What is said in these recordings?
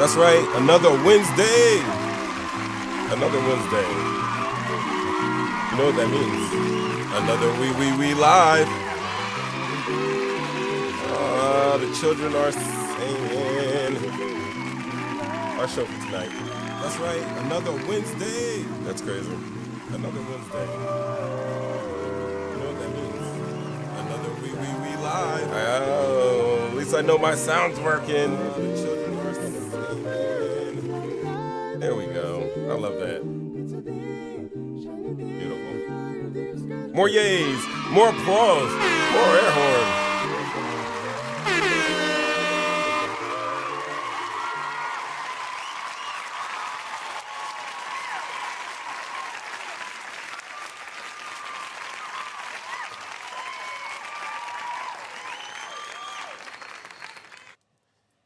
That's right, another Wednesday. Another Wednesday. You know what that means? Another we live. The children are singing our show for tonight. That's right, another Wednesday. That's crazy. Another Wednesday. You know what that means? Another we live. Oh, at least I know my sound's working. The children are singing. There we go. I love that. Beautiful. More yays, more applause, more air horn.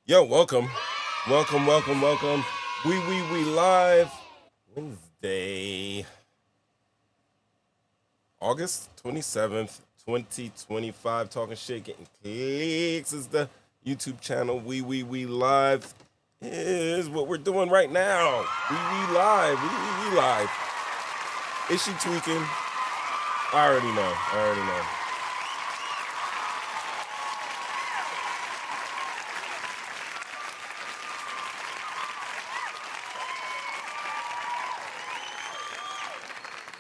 Yo, welcome. We live Wednesday, August 27th, 2025. Talking shit, getting clicks is the YouTube channel. We live is what we're doing right now. We live. Is she tweaking? I already know.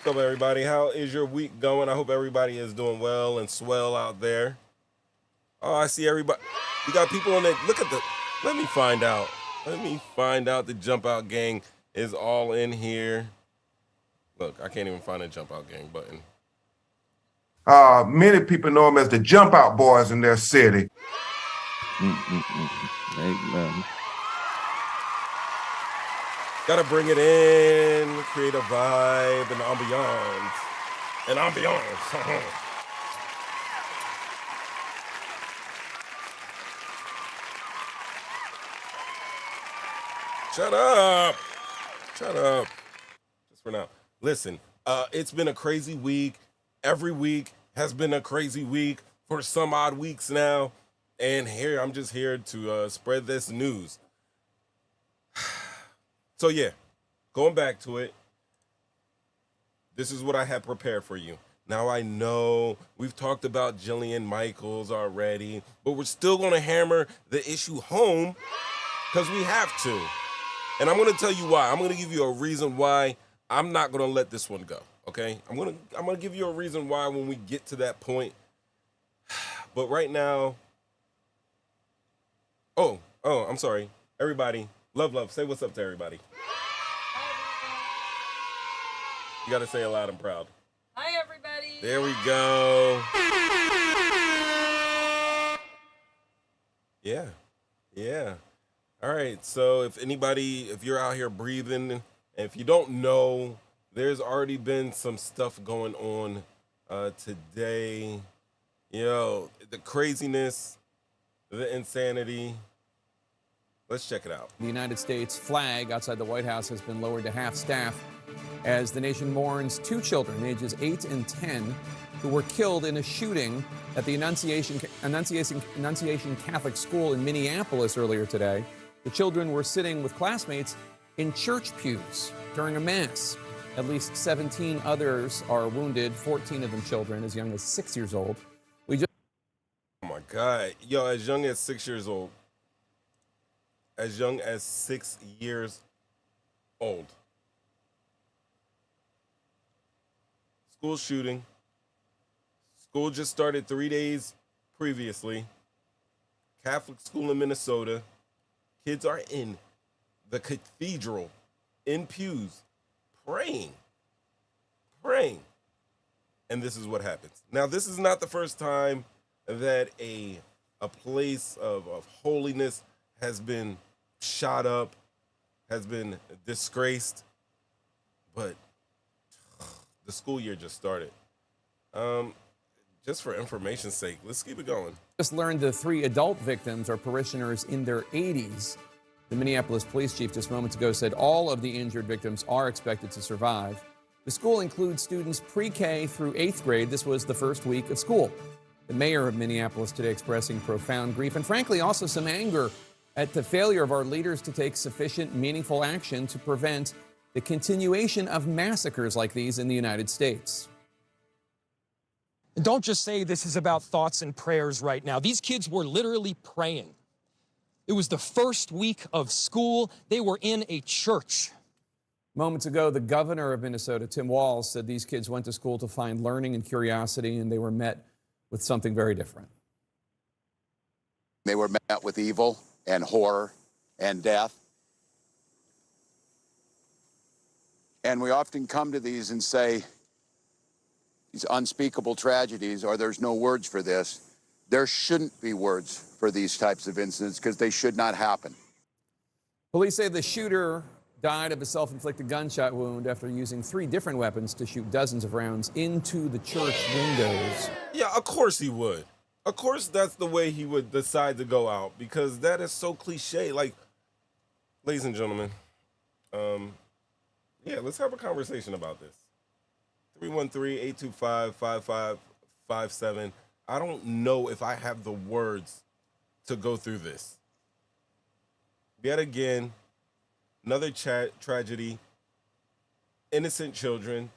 What's up, everybody? How is your week going? I hope everybody is doing well and swell out there. Oh, I see everybody. You got people in there. Look at the. Let me find out. The JumpOut Gang is all in here. Look, I can't even find a JumpOut Gang button. Many people know them as the JumpOut Boys in their city. Amen. Gotta bring it in, create a vibe and ambiance. Shut up. Just for now. Listen, it's been a crazy week. Every week has been a crazy week for some odd weeks now. And I'm just here to spread this news. So yeah, going back to it, this is what I had prepared for you. Now I know we've talked about Jillian Michaels already, but we're still going to hammer the issue home because we have to. And I'm going to tell you why. I'm going to give you a reason why I'm not going to let this one go, okay? I'm going to give you a reason why when we get to that point. But right now, oh, I'm sorry. Everybody, love, say what's up to everybody. You got to say it loud and proud. Hi, everybody. There we go. Yeah. All right. So if you're out here breathing, and if you don't know, there's already been some stuff going on today. The craziness, the insanity. Let's check it out. The United States flag outside the White House has been lowered to half staff as the nation mourns two children, ages 8 and 10, who were killed in a shooting at the Annunciation Catholic School in Minneapolis earlier today. The children were sitting with classmates in church pews during a mass. At least 17 others are wounded, 14 of them children as young as 6 years old. Oh my God. Yo, as young as 6 years old. As young as 6 years old. School shooting. School just started 3 days previously. Catholic school in Minnesota. Kids are in the cathedral, in pews, praying. And this is what happens. Now, this is not the first time that a place of holiness has been shot up, has been disgraced, but the school year just started. Just for information's sake, let's keep it going. Just learned the 3 adult victims are parishioners in their 80s. The Minneapolis police chief just moments ago said all of the injured victims are expected to survive. The school includes students pre-K through 8th grade. This was the first week of school. The mayor of Minneapolis today expressing profound grief and frankly also some anger at the failure of our leaders to take sufficient, meaningful action to prevent the continuation of massacres like these in the United States. And don't just say this is about thoughts and prayers right now. These kids were literally praying. It was the first week of school. They were in a church. Moments ago, the governor of Minnesota, Tim Walz, said these kids went to school to find learning and curiosity, and they were met with something very different. They were met with evil and horror and death. And we often come to these and say, these unspeakable tragedies, or there's no words for this. There shouldn't be words for these types of incidents because they should not happen. Police say the shooter died of a self-inflicted gunshot wound after using 3 different weapons to shoot dozens of rounds into the church windows. Yeah, of course he would. Of course that's the way he would decide to go out, because that is so cliche. Like, ladies and gentlemen, yeah, let's have a conversation about this. 313-825-5557. I don't know if I have the words to go through this. Yet again, another tragedy. Innocent children,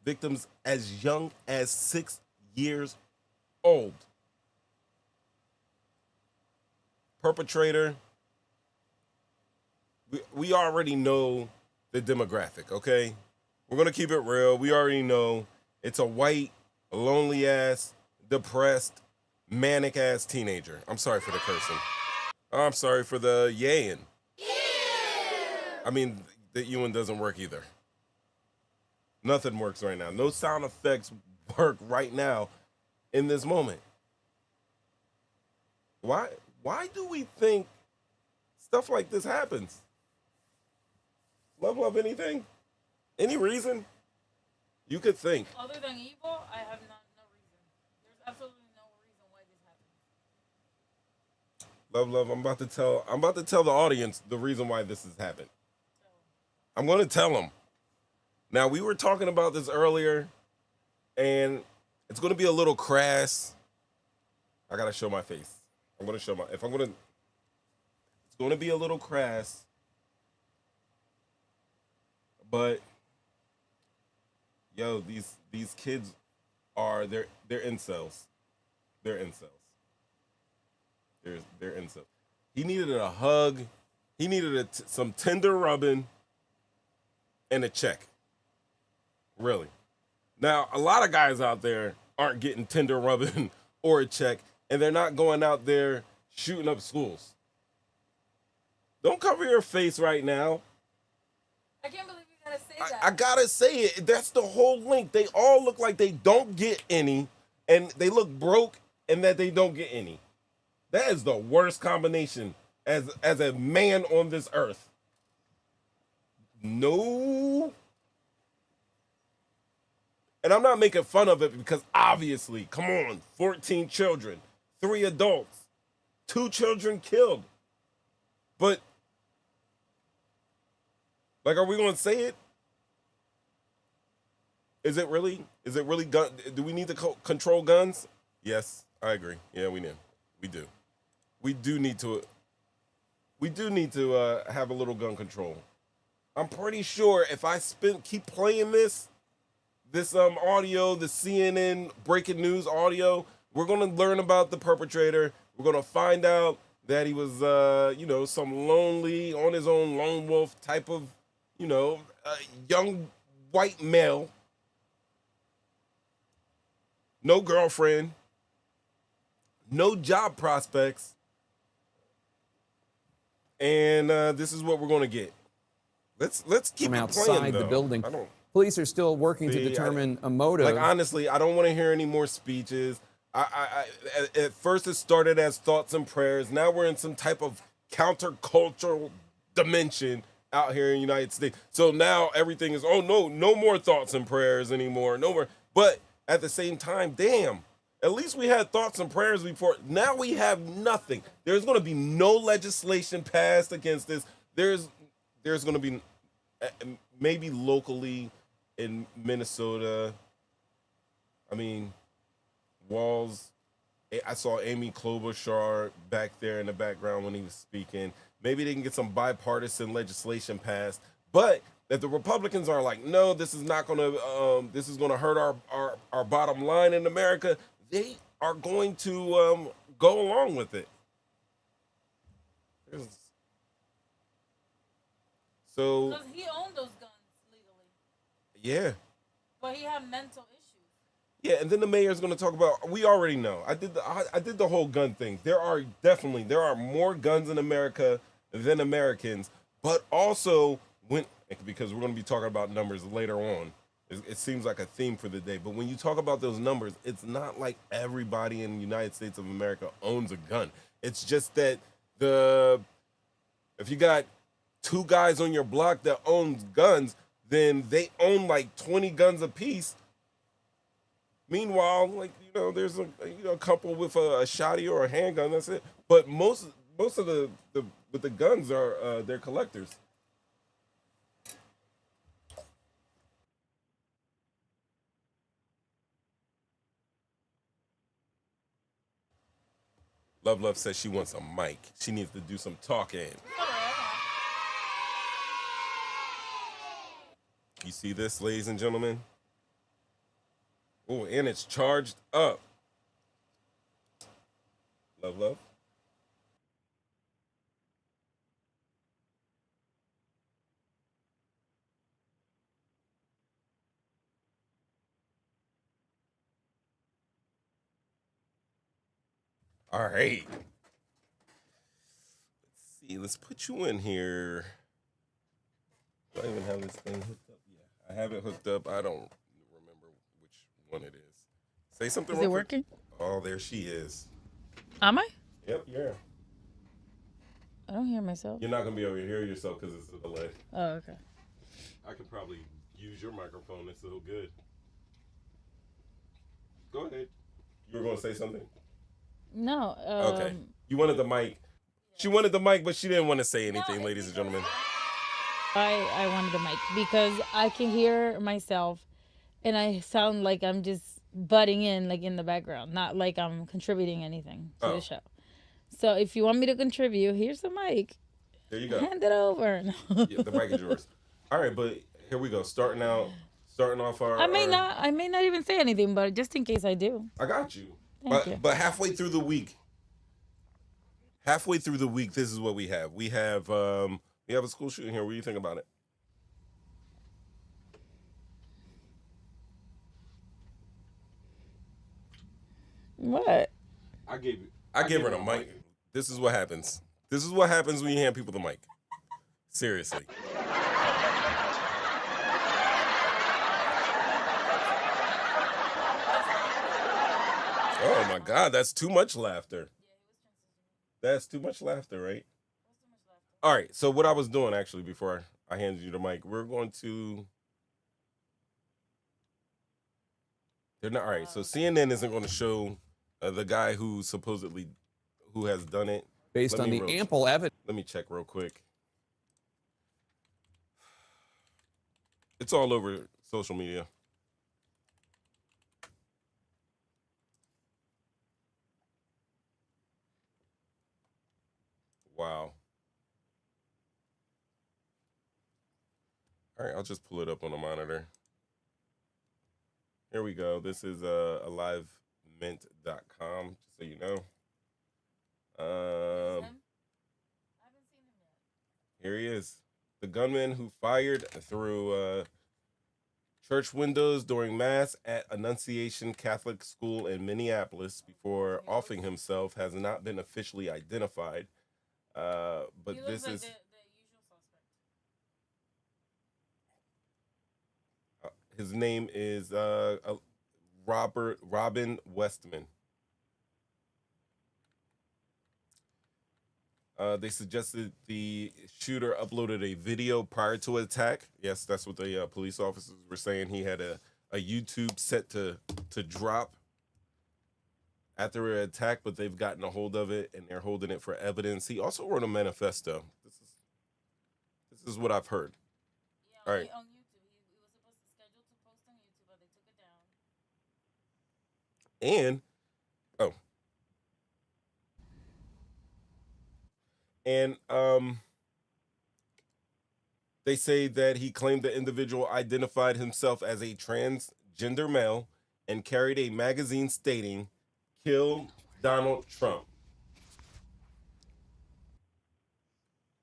victims as young as 6 years old. Perpetrator, we already know the demographic, okay? We're going to keep it real. We already know it's a white, lonely-ass, depressed, manic-ass teenager. I'm sorry for the cursing. I'm sorry for the yaying. I mean, the Ewan doesn't work either. Nothing works right now. No sound effects work right now in this moment. Why do we think stuff like this happens? Love anything? Any reason? You could think. Other than evil, I have no reason. There's absolutely no reason why this happened. Love, I'm about to tell the audience the reason why this has happened. I'm going to tell them. Now, we were talking about this earlier, and it's going to be a little crass. I got to show my face. I'm going to show it's going to be a little crass, but yo, these kids are, they're incels. They're incels. They're incels. He needed a hug. He needed some tender rubbing and a check. Really. Now, a lot of guys out there aren't getting tender rubbing or a check, and they're not going out there shooting up schools. Don't cover your face right now. I can't believe you gotta say that. I gotta say it. That's the whole link. They all look like they don't get any, and they look broke, and that they don't get any. That is the worst combination as a man on this earth. No. And I'm not making fun of it because obviously, come on, 14 children, 3 adults, 2 children killed. But, like, are we going to say it? Is it really gun? Do we need to control guns? Yes, I agree. Yeah, we do. We do need to have a little gun control. I'm pretty sure if I keep playing this audio, the CNN breaking news audio, we're going to learn about the perpetrator. We're going to find out that he was, some lonely, on his own lone wolf type of, young white male. No girlfriend. No job prospects. And this is what we're going to get. Let's keep From it outside playing, the though. building. Police are still working to determine a motive. Like, honestly, I don't want to hear any more speeches. At first it started as thoughts and prayers. Now we're in some type of countercultural dimension out here in the United States. So now everything is, no more thoughts and prayers anymore. No more. But at the same time, damn, at least we had thoughts and prayers before. Now we have nothing. There's going to be no legislation passed against this. There's going to be maybe locally in Minnesota. I mean, Walz I saw Amy Klobuchar back there in the background when he was speaking. Maybe they can get some bipartisan legislation passed. But if the Republicans are like, no, this is not going to, this is going to hurt our bottom line in America, they are going to go along with it. So Because he owned those guns legally, yeah. but he had mental issues. Yeah, and then the mayor's going to talk about. We already know. I did the whole gun thing. There are more guns in America than Americans, but also because we're going to be talking about numbers later on. It seems like a theme for the day. But when you talk about those numbers, it's not like everybody in the United States of America owns a gun. It's just that if you got 2 guys on your block that owns guns, then they own like 20 guns apiece. Meanwhile, like, there's a couple with a shotty or a handgun. That's it. But most of the guns are they're collectors. Love says she wants a mic. She needs to do some talking. You see this, ladies and gentlemen? Oh, and it's charged up. Love. All right. Let's see. Let's put you in here. Do I even have this thing hooked up? Yeah, I have it hooked up. I don't remember which one it is. Say something. Is it working? Oh, there she is. Am I? Yep, yeah. I don't hear myself. You're not gonna be able to hear yourself because it's a delay. Oh, okay. I could probably use your microphone. It's so good. Go ahead. You were gonna say something? No. Okay. You wanted the mic. She wanted the mic, but she didn't want to say anything, ladies and gentlemen. I wanted the mic because I can hear myself, and I sound like I'm just butting in, like in the background, not like I'm contributing anything to the show. So if you want me to contribute, here's the mic. There you go. Hand it over. Yeah, the mic is yours. All right, but here we go. Starting off our. I may not even say anything, but just in case I do. I got you. Thank you. But halfway through the week, this is what we have. We have a school shooting here. What do you think about it? What? I gave her the mic. This is what happens. This is what happens when you hand people the mic. Seriously. Oh my God, that's too much laughter. That's too much laughter, right? All right, so what I was doing actually before I handed you the mic, we're going to. They're not all right. So CNN isn't going to show the guy who has done it. Based on the ample evidence. Let me check real quick. It's all over social media. Wow. All right, I'll just pull it up on the monitor. Here we go. This is alivemint.com, just so you know. Here he is. The gunman who fired through church windows during mass at Annunciation Catholic School in Minneapolis before offing himself has not been officially identified. But this is the usual suspect. His name is Robin Westman. They suggested the shooter uploaded a video prior to an attack. Yes, that's what the police officers were saying. He had a YouTube set to drop after an attack, but they've gotten a hold of it and they're holding it for evidence. He also wrote a manifesto. This is what I've heard. Yeah, all right. On YouTube, he was supposed to schedule to post on YouTube, but they took it down. And And they say that he claimed the individual identified himself as a transgender male and carried a magazine stating, "Kill Donald Trump."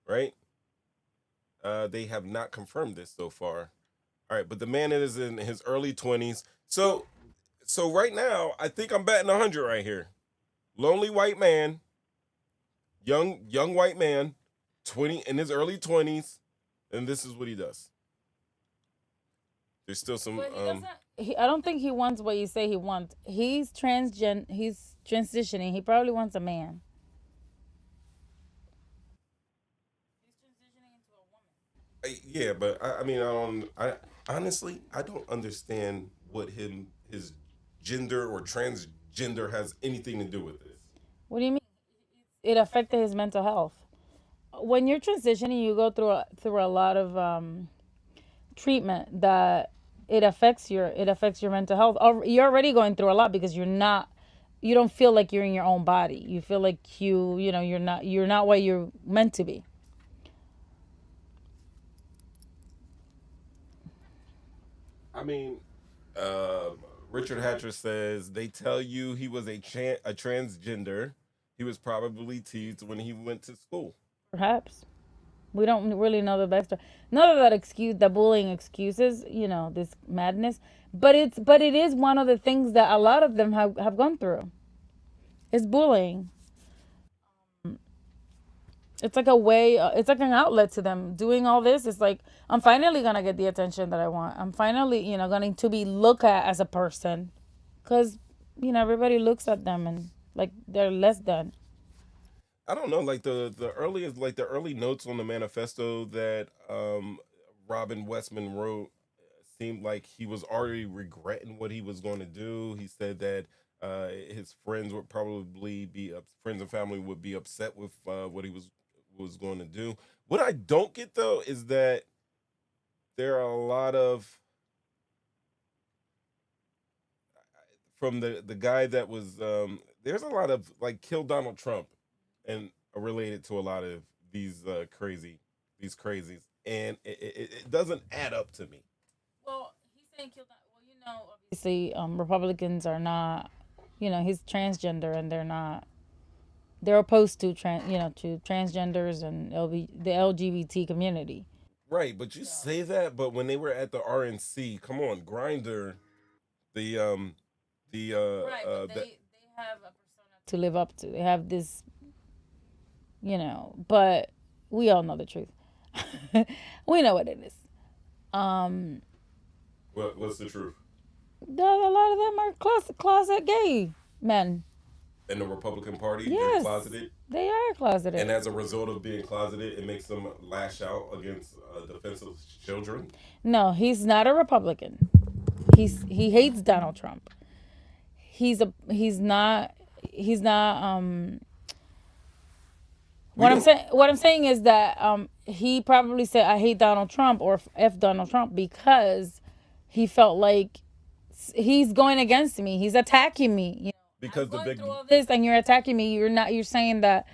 Right? They have not confirmed this so far. All right, but the man is in his early 20s. So right now, I think I'm batting 100 right here. Lonely white man, young white man, 20 in his early 20s, and this is what he does. There's still some. I don't think he wants what you say he wants. He's He's transitioning. He probably wants a man. Yeah, but I mean, I honestly, I don't understand what his gender or transgender has anything to do with this. What do you mean? It affected his mental health. When you're transitioning, you go through a lot of treatment that it affects your mental health. You're already going through a lot because you don't feel like you're in your own body. You feel like you're not what you're meant to be. I mean, Richard Hatcher says they tell you he was a transgender. He was probably teased when he went to school. Perhaps. We don't really know the backstory. None of the bullying excuses, this madness. But it is one of the things that a lot of them have gone through. It's bullying. It's like a way, it's like an outlet to them. Doing all this, it's like, I'm finally going to get the attention that I want. I'm finally, going to be looked at as a person. Because, everybody looks at them and like they're less than. I don't know, like the early notes on the manifesto that Robin Westman wrote seemed like he was already regretting what he was going to do. He said that his friends would probably friends and family would be upset with what he was going to do. What I don't get though is that there are a lot of from the guy that was there's a lot of like kill Donald Trump and related to a lot of these crazies, and it doesn't add up to me. Well, he's saying kill Donald. Well, obviously, Republicans are not. He's transgender, and they're opposed to to transgenders and the LGBT community. Right, but you say that, but when they were at the RNC, come on, Grindr, they have a persona to live up to. They have this, but we all know the truth. We know what it is. What's the truth? A lot of them are closet gay men. In the Republican Party, yes, they're closeted. They are closeted. And as a result of being closeted, it makes them lash out against defenseless children. No, he's not a Republican. He hates Donald Trump. He's not. What I'm saying is that he probably said I hate Donald Trump or F Donald Trump because he felt like he's going against me. He's attacking me. Because the big through all this and you're attacking me. You're saying that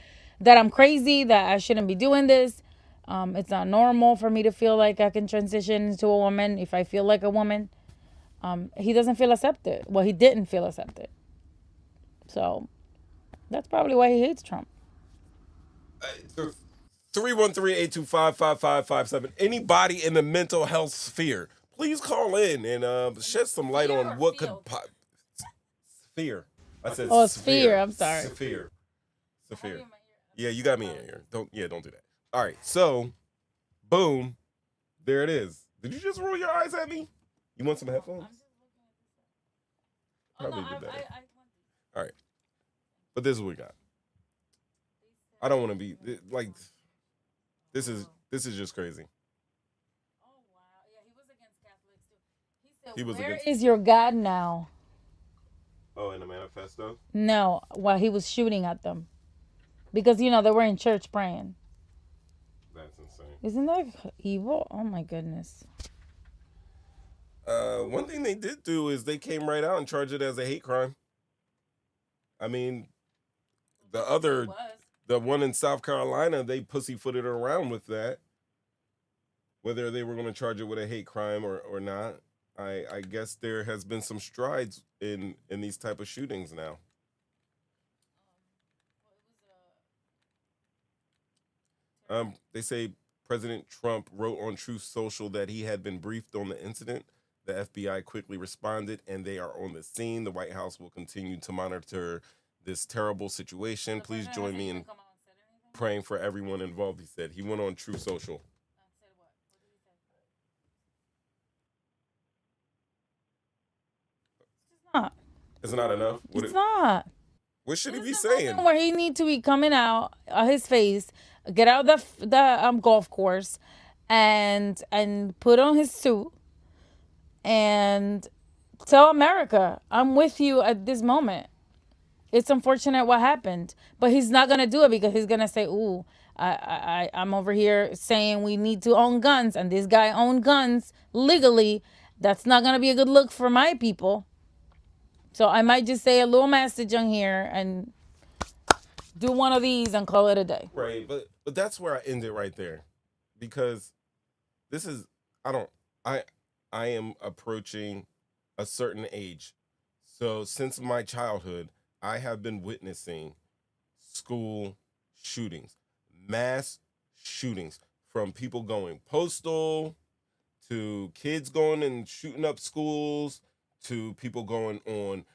I'm crazy, that I shouldn't be doing this. It's not normal for me to feel like I can transition into a woman if I feel like a woman. He doesn't feel accepted. Well, he didn't feel accepted. So that's probably why he hates Trump. 313-825-5557. Anybody in the mental health sphere, please call in and shed some light on what could sphere. I said sphere. I'm sorry. Sphere. Yeah, you got me in here. Don't do that. All right, so boom, there it is. Did you just roll your eyes at me? You want some headphones? Probably do that. All right, but this is what we got. I don't want to be like. This is just crazy. Oh wow! Yeah, he was against Catholics too. He said, "Where is your God now?" Oh, in the manifesto? No, while he was shooting at them, because they were in church praying. That's insane. Isn't that evil? Oh my goodness. One thing they did do is they came right out and charged it as a hate crime. I mean, the other the one in South Carolina, they pussyfooted around with that. Whether they were going to charge it with a hate crime or not, I guess there has been some strides in these type of shootings now. They say President Trump wrote on Truth Social that he had been briefed on the incident. The FBI quickly responded, and they are on the scene. The White House will continue to monitor this terrible situation. Please join me in praying for everyone involved, he said. He went on Truth Social. Not. It's not enough? It's not. What should he be saying? Where he need to be coming out his face, get out the golf course, and put on his suit, and tell America, I'm with you at this moment. It's unfortunate what happened, but he's not gonna do it because he's gonna say, "Ooh, I'm over here saying we need to own guns, and this guy owned guns legally. That's not gonna be a good look for my people." So I might just say a little message on here and do one of these and call it a day. Right, but that's where I end it right there, because this is I am approaching a certain age, so since my childhood, I have been witnessing school shootings, mass shootings, from people going postal to kids going and shooting up schools to people going on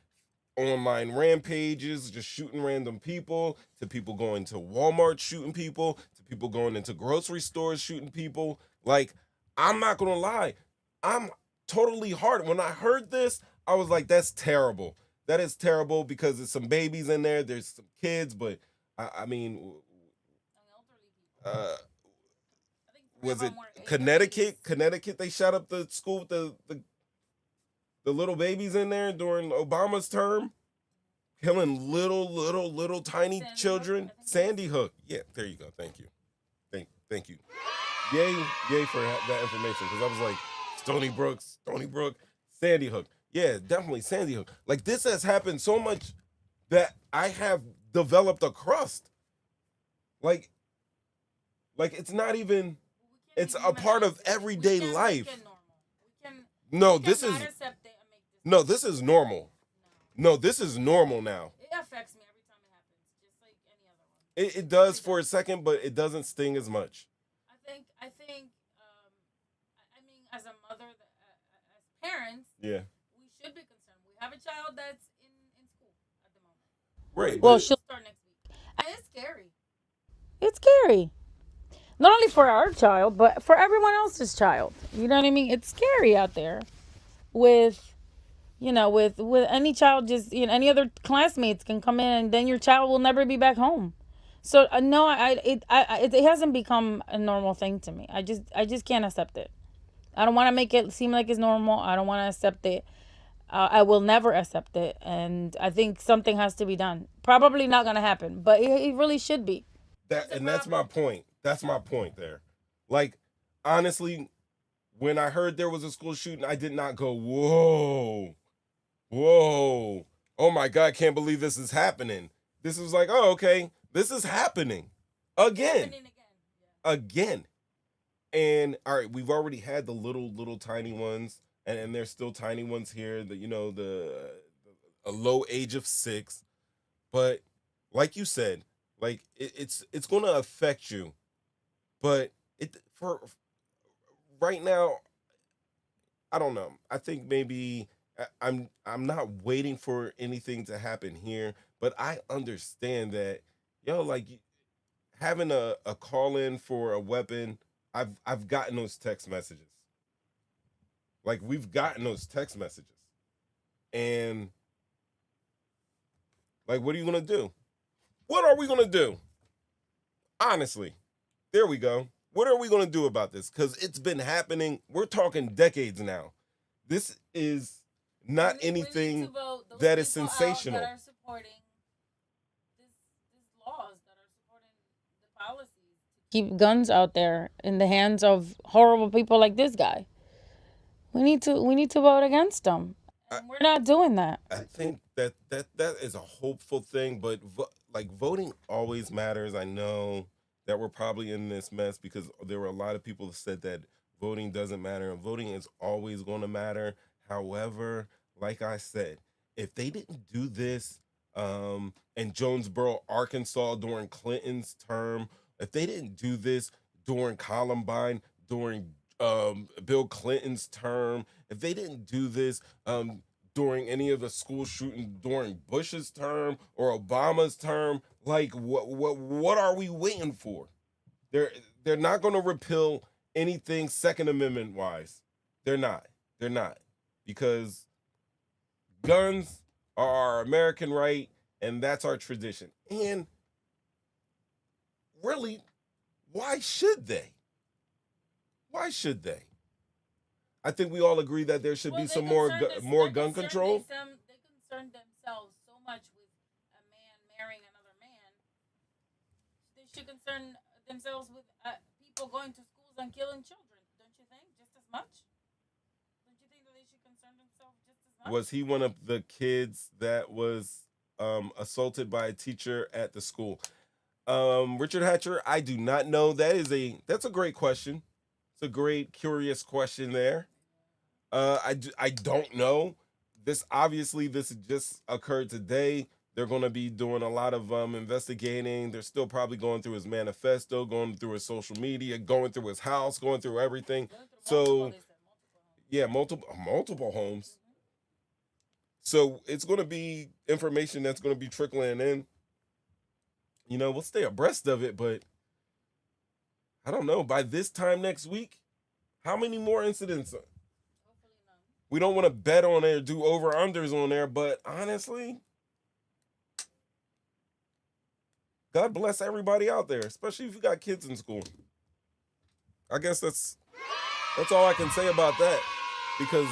online rampages, just shooting random people, to people going to Walmart shooting people, to people going into grocery stores shooting people. Like, I'm not gonna lie, I'm totally hard. When I heard this, I was like, that's terrible. That is terrible, because there's some babies in there, there's some kids, but I mean, was it Connecticut? Connecticut, they shot up the school with the little babies in there during Obama's term, killing little tiny children. Sandy Hook. Yeah, there you go. Thank you. Thank you. Yay for that information, because I was like, Stony Brook, Sandy Hook. Yeah, definitely Sandy Hook. Like, this has happened so much that I have developed a crust. Like it's not even, it's a part of everyday life. No, this is normal. No, this is normal now. It affects me every time it happens, just like any other one. It does for a second, but it doesn't sting as much. I think, as a mother, as parents, yeah, we should be concerned. We have a child that's in school at the moment. Right. Well, she'll start next week. And it's scary. It's scary. Not only for our child, but for everyone else's child. You know what I mean? It's scary out there with any child, just, any other classmates can come in and then your child will never be back home. So no, it hasn't become a normal thing to me. I just can't accept it. I don't want to make it seem like it's normal. I don't want to accept it. I will never accept it. And I think something has to be done. Probably not going to happen, but it really should be. That's my point. That's my point there. Like, honestly, when I heard there was a school shooting, I did not go, whoa, oh my God, can't believe this is happening. This was like, oh, okay, this is happening again. Again. And all right, we've already had the little tiny ones, and there's still tiny ones here, a low age of 6. But like you said, like it's going to affect you. But for right now, I don't know. I think maybe I'm not waiting for anything to happen here, but I understand that, like, having a call in for a weapon, I've gotten those text messages. Like, we've gotten those text messages. And like, what are you gonna do? What are we gonna do? Honestly, there we go. What are we gonna do about this? Because it's been happening. We're talking decades now. This is not anything that is sensational. That are supporting these laws, that are supporting the policies. Keep guns out there in the hands of horrible people like this guy. We need to vote against them. And we're not doing that. I think that is a hopeful thing, but like voting always matters. I know that we're probably in this mess because there were a lot of people that said that voting doesn't matter, and voting is always going to matter. However, like I said, if they didn't do this in Jonesboro, Arkansas during Clinton's term, if they didn't do this during Columbine, during Bill Clinton's term, if they didn't do this during any of the school shooting during Bush's term or Obama's term, like what are we waiting for? They're not going to repeal anything Second Amendment wise. They're not. They're not, because guns are our American right, and that's our tradition. And really, why should they? Why should they? I think we all agree that there should be some more gun control. They concern themselves so much with a man marrying another man. They should concern themselves with people going to schools and killing children. Don't you think? Just as much? Don't you think that they should concern themselves just as much? Was he one of the kids that was assaulted by a teacher at the school? Richard Hatcher, I do not know. That's a great question. It's a great, curious question there. I don't know. This just occurred today. They're going to be doing a lot of investigating. They're still probably going through his manifesto, going through his social media, going through his house, going through everything. So, yeah, multiple homes. So it's going to be information that's going to be trickling in. You know, we'll stay abreast of it, but I don't know. By this time next week, how many more incidents? We don't want to bet on it or do over-unders on there, but honestly, God bless everybody out there, especially if you got kids in school. I guess that's all I can say about that, because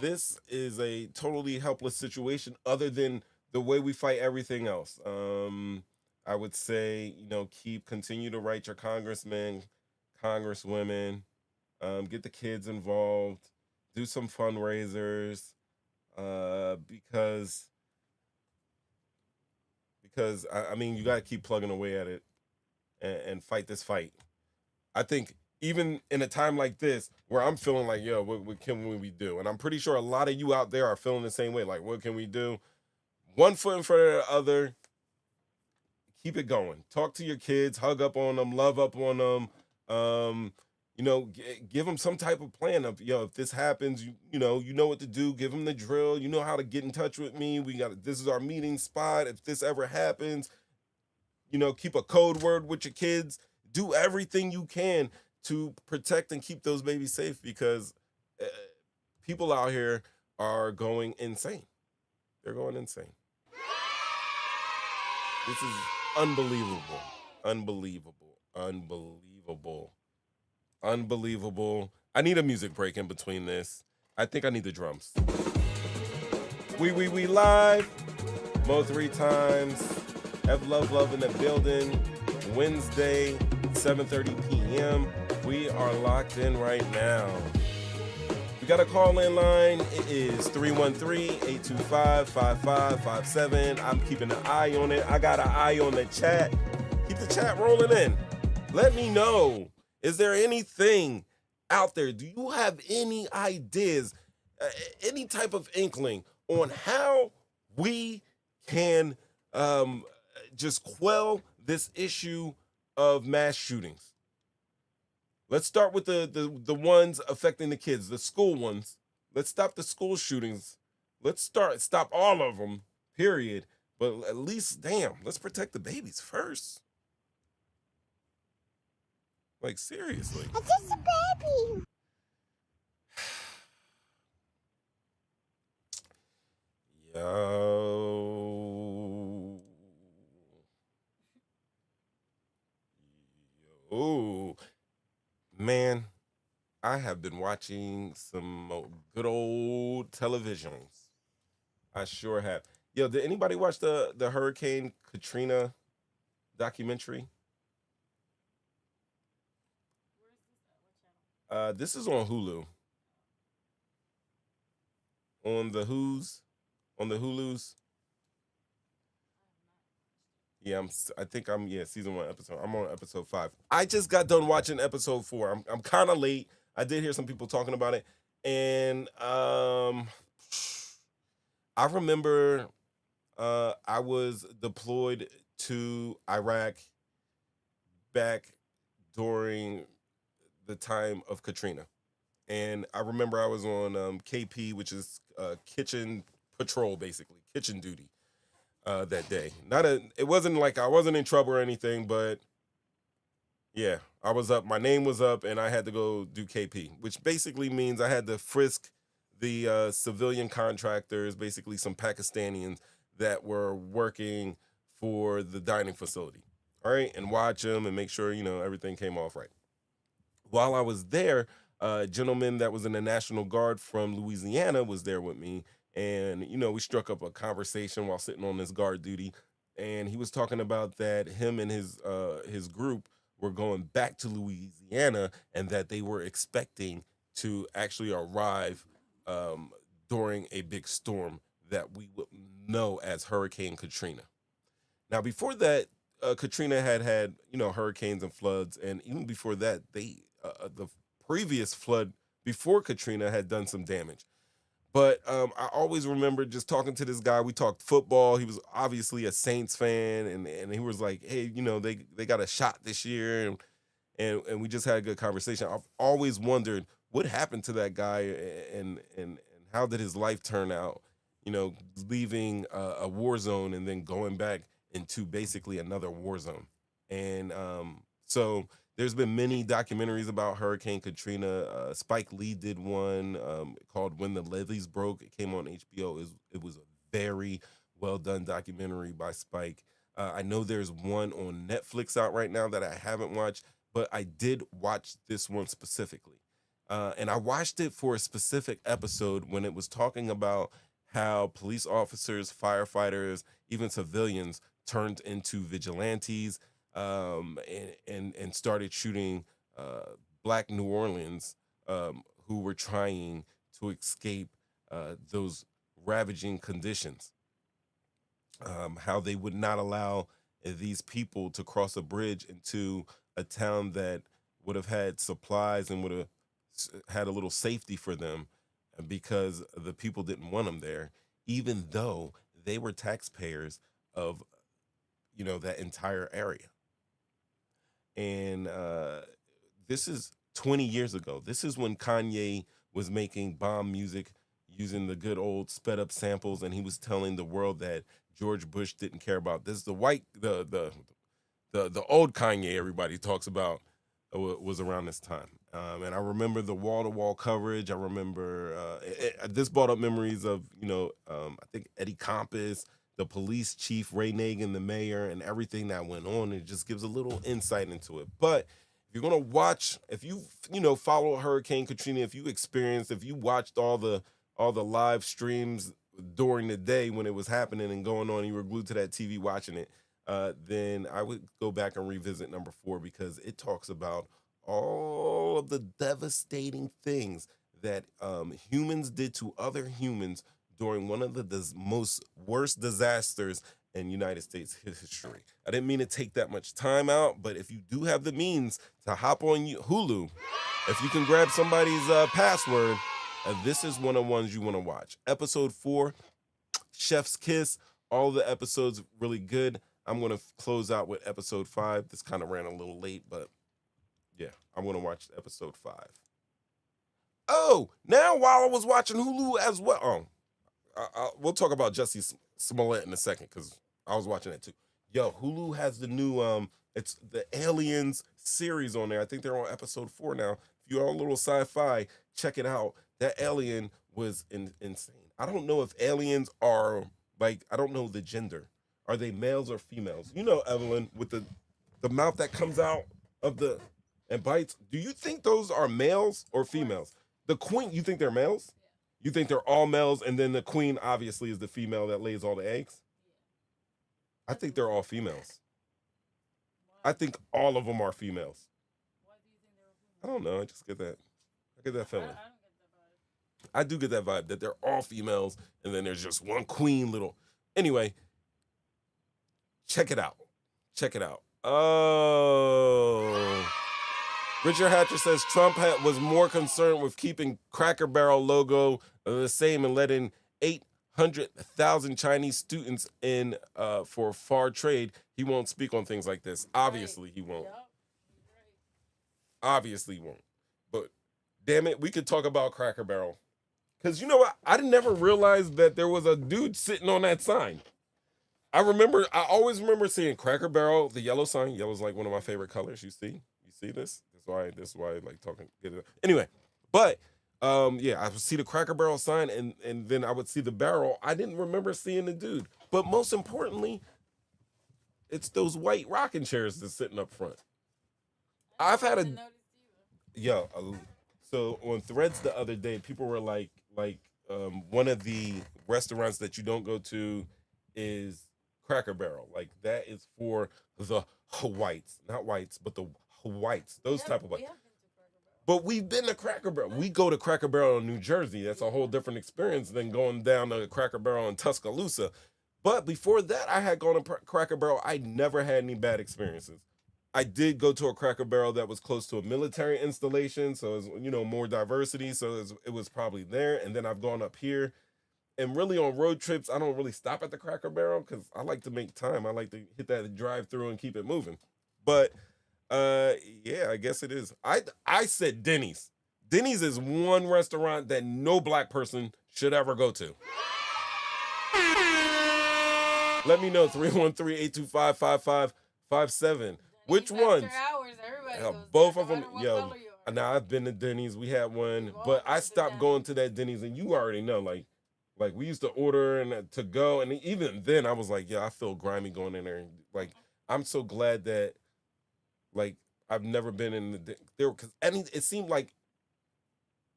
this is a totally helpless situation other than the way we fight everything else. I would say, continue to write your congressmen, congresswomen, get the kids involved, do some fundraisers, because I mean, you got to keep plugging away at it and fight this fight. I think even in a time like this where I'm feeling like, yo, what can we do? And I'm pretty sure a lot of you out there are feeling the same way. Like, what can we do? One foot in front of the other. Keep it going. Talk to your kids, hug up on them, love up on them. Give them some type of plan of, if this happens, you know what to do. Give them the drill. You know how to get in touch with me. This is our meeting spot. If this ever happens, keep a code word with your kids. Do everything you can to protect and keep those babies safe, because people out here are going insane. They're going insane. This is unbelievable. I need a music break in between this. I think I need the drums. We live. Mo 3 times. Have love in the building. Wednesday, 7:30 p.m. We are locked in right now. We got a call-in line. It is 313-825-5557. I'm keeping an eye on it. I got an eye on the chat. Keep the chat rolling in. Let me know. Is there anything out there? Do you have any ideas, any type of inkling on how we can just quell this issue of mass shootings? Let's start with the ones affecting the kids, the school ones. Let's stop the school shootings. Let's stop all of them, period. But at least, let's protect the babies first. Like, seriously. It's just a baby. Yo. Man, I have been watching some good old televisions. I sure have. Yo, did anybody watch the Hurricane Katrina documentary? This is on Hulu. On the Hulus. Yeah, I think I'm season 1 episode. I'm on episode 5. I just got done watching episode 4. I'm kind of late. I did hear some people talking about it, and I remember I was deployed to Iraq back during the time of Katrina, and I remember I was on KP, which is kitchen patrol, basically kitchen duty. That day. It wasn't like I wasn't in trouble or anything, but yeah, I was up. My name was up, and I had to go do KP, which basically means I had to frisk the civilian contractors, basically some Pakistanis that were working for the dining facility. All right, and watch them and make sure everything came off right. While I was there, a gentleman that was in the National Guard from Louisiana was there with me, and we struck up a conversation while sitting on this guard duty, and he was talking about that him and his group were going back to Louisiana, and that they were expecting to actually arrive during a big storm that we would know as Hurricane Katrina. Now, before that, Katrina had hurricanes and floods, and even before that, the previous flood before Katrina had done some damage. But I always remember just talking to this guy. We talked football. He was obviously a Saints fan, and he was like, "Hey, they got a shot this year," and we just had a good conversation. I've always wondered what happened to that guy, and how did his life turn out? Leaving a war zone and then going back into basically another war zone. And so there's been many documentaries about Hurricane Katrina. Spike Lee did one called When the Levees Broke. It came on HBO. It was a very well done documentary by Spike. I know there's one on Netflix out right now that I haven't watched, but I did watch this one specifically. And I watched it for a specific episode when it was talking about how police officers, firefighters, even civilians turned into vigilantes, and started shooting Black New Orleans, who were trying to escape those ravaging conditions. How they would not allow these people to cross a bridge into a town that would have had supplies and would have had a little safety for them, because the people didn't want them there, even though they were taxpayers of that entire area. And this is 20 years ago. This is when Kanye was making bomb music using the good old sped up samples, and he was telling the world that George Bush didn't care about this. The old Kanye everybody talks about was around this time. And I remember the wall-to-wall coverage. I remember this brought up memories of, I think Eddie Compass, the police chief, Ray Nagin, the mayor, and everything that went on. It just gives a little insight into it. But if you're going to watch, if you, follow Hurricane Katrina, if you watched all the live streams during the day when it was happening and going on, you were glued to that TV watching it, then I would go back and revisit number 4, because it talks about all of the devastating things that humans did to other humans during one of the most worst disasters in United States history. I didn't mean to take that much time out, but if you do have the means to hop on Hulu, if you can grab somebody's password, this is one of the ones you want to watch. Episode 4, Chef's Kiss. All the episodes really good. I'm going to close out with episode 5. This kind of ran a little late, but yeah, I'm going to watch episode 5. Oh, now while I was watching Hulu as well, we'll talk about Jussie Smollett in a second, because I was watching that too. Yo, Hulu has the new, it's the Aliens series on there. I think they're on episode 4 now. If you're on a little sci-fi, check it out. That alien was insane. I don't know if aliens are, I don't know the gender. Are they males or females? Evelyn, with the mouth that comes out of and bites. Do you think those are males or females? The queen, you think they're males? You think they're all males, and then the queen obviously is the female that lays all the eggs? I think they're all females. I think all of them are females. I don't know. I just get that. I get that feeling. I do get that vibe that they're all females, and then there's just one queen little. Anyway, check it out. Check it out. Oh. Richard Hatcher says Trump was more concerned with keeping Cracker Barrel logo the same and letting 800,000 Chinese students in for far trade. He won't speak on things like this. Obviously, he won't. Obviously, he won't. But damn it, we could talk about Cracker Barrel. Because you know what? I never realized that there was a dude sitting on that sign. I always remember seeing Cracker Barrel, the yellow sign. Yellow's like one of my favorite colors. You see this? That's why I like talking. Get it. Anyway, but yeah, I would see the Cracker Barrel sign, and then I would see the barrel. I didn't remember seeing the dude. But most importantly, it's those white rocking chairs that's sitting up front. I've had so on Threads the other day, people were like one of the restaurants that you don't go to is Cracker Barrel. Like that is for the whites, not whites, but the whites, those type of whites. But we've been to Cracker Barrel. We go to Cracker Barrel in New Jersey. That's a whole different experience than going down to Cracker Barrel in Tuscaloosa. But before that, I had gone to Cracker Barrel. I never had any bad experiences. I did go to a Cracker Barrel that was close to a military installation, so it was, more diversity, so it was probably there. And then I've gone up here. And really on road trips, I don't really stop at the Cracker Barrel because I like to make time. I like to hit that drive-through and keep it moving. But yeah, I guess it is. I said Denny's. Denny's is one restaurant that no black person should ever go to. Let me know, 313-825-5557. Which ones? Both of them. Yo, now I've been to Denny's. We had one, but I stopped going to that Denny's, and you already know, like we used to order and to go, and even then I was like, yeah, I feel grimy going in there. Like, I'm so glad that, like, I've never been in there because it seemed like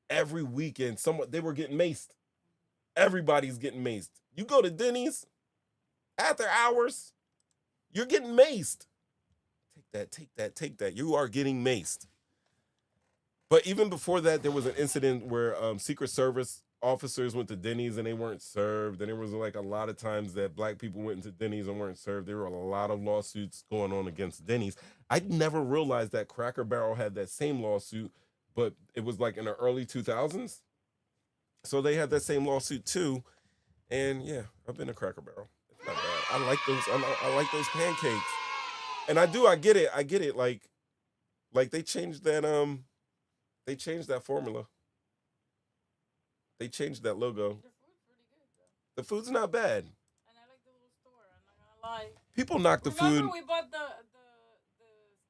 every weekend they were getting maced. Everybody's getting maced. You go to Denny's after hours, you're getting maced. Take that. You are getting maced. But even before that, there was an incident where Secret Service officers went to Denny's and they weren't served. And there was like a lot of times that black people went into Denny's and weren't served. There were a lot of lawsuits going on against Denny's. I never realized that Cracker Barrel had that same lawsuit, but it was like in the early 2000s. So they had that same lawsuit too. And yeah, I've been to Cracker Barrel. It's not bad. I like those pancakes. And I get it. Like they changed that formula. They changed that logo. The food's not bad. And I like the little store. I'm not gonna lie. People knock the Remember food. we bought the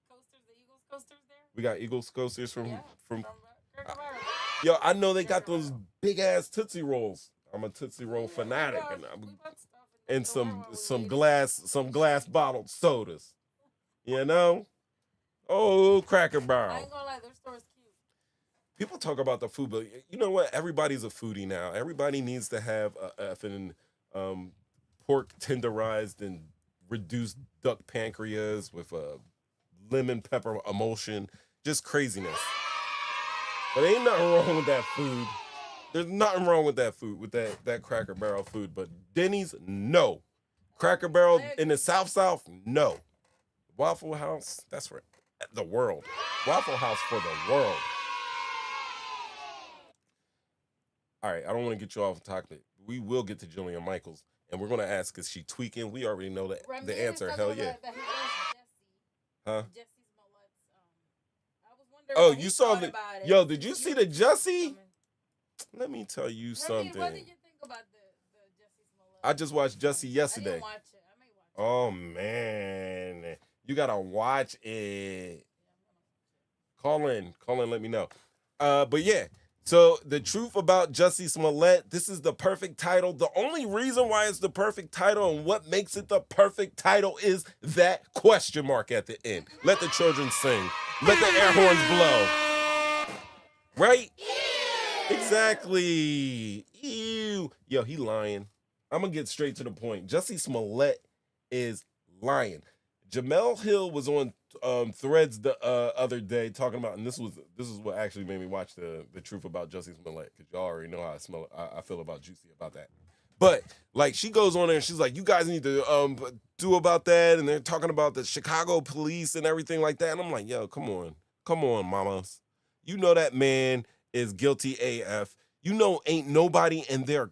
coasters, the Eagles coasters there? We got Eagles coasters from Cracker Barrel. Yo, I know they got those big ass Tootsie Rolls. I'm a Tootsie Roll fanatic, and some glass bottled sodas. You know? Oh, Cracker Barrel. I ain't gonna lie, their store is cute. People talk about the food, but you know what? Everybody's a foodie now. Everybody needs to have a effing pork tenderized and reduced duck pancreas with a lemon pepper emulsion. Just craziness. But ain't nothing wrong with that food. There's nothing wrong with that food, with that Cracker Barrel food. But Denny's, no. Cracker Barrel in the South, no. Waffle House, that's for the world. Waffle House for the world. All right, I don't want to get you off topic. We will get to Jillian Michaels, and we're going to ask, is she tweaking? We already know the answer. Hell yeah. Huh? Jussie Smollett. I was wondering. Oh, you saw the. Yo, did you see the Jussie? Coming. Let me tell you something. What did you think about the Jussie Smollett? I just watched Jussie yesterday. I didn't watch it. I may watch it. Oh man, you gotta watch it. Call in, let me know. But yeah. So the truth about Jussie Smollett, this is the perfect title. The only reason why it's the perfect title and what makes it the perfect title is that question mark at the end. Let the children sing. Let the air horns blow. Right? Exactly. Ew. Yo, he lying. I'm going to get straight to the point. Jussie Smollett is lying. Jamel Hill was on Threads the other day talking about, and this is what actually made me watch the truth about Jussie Smollett, because y'all already know how I feel about Juicy about that. But like she goes on there and she's like, you guys need to do about that. And they're talking about the Chicago police and everything like that. And I'm like, yo, come on, mamas. You know that man is guilty AF. You know ain't nobody in their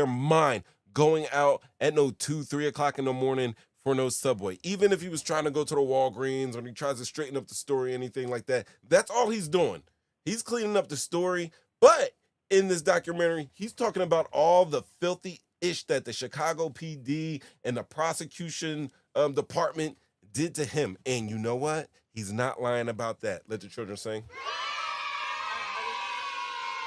mind going out at no 2, 3 o'clock in the morning for no Subway. Even if he was trying to go to the Walgreens or he tries to straighten up the story, anything like that, that's all he's doing. He's cleaning up the story. But in this documentary, he's talking about all the filthy ish that the Chicago PD and the prosecution department did to him. And you know what? He's not lying about that. Let the children sing.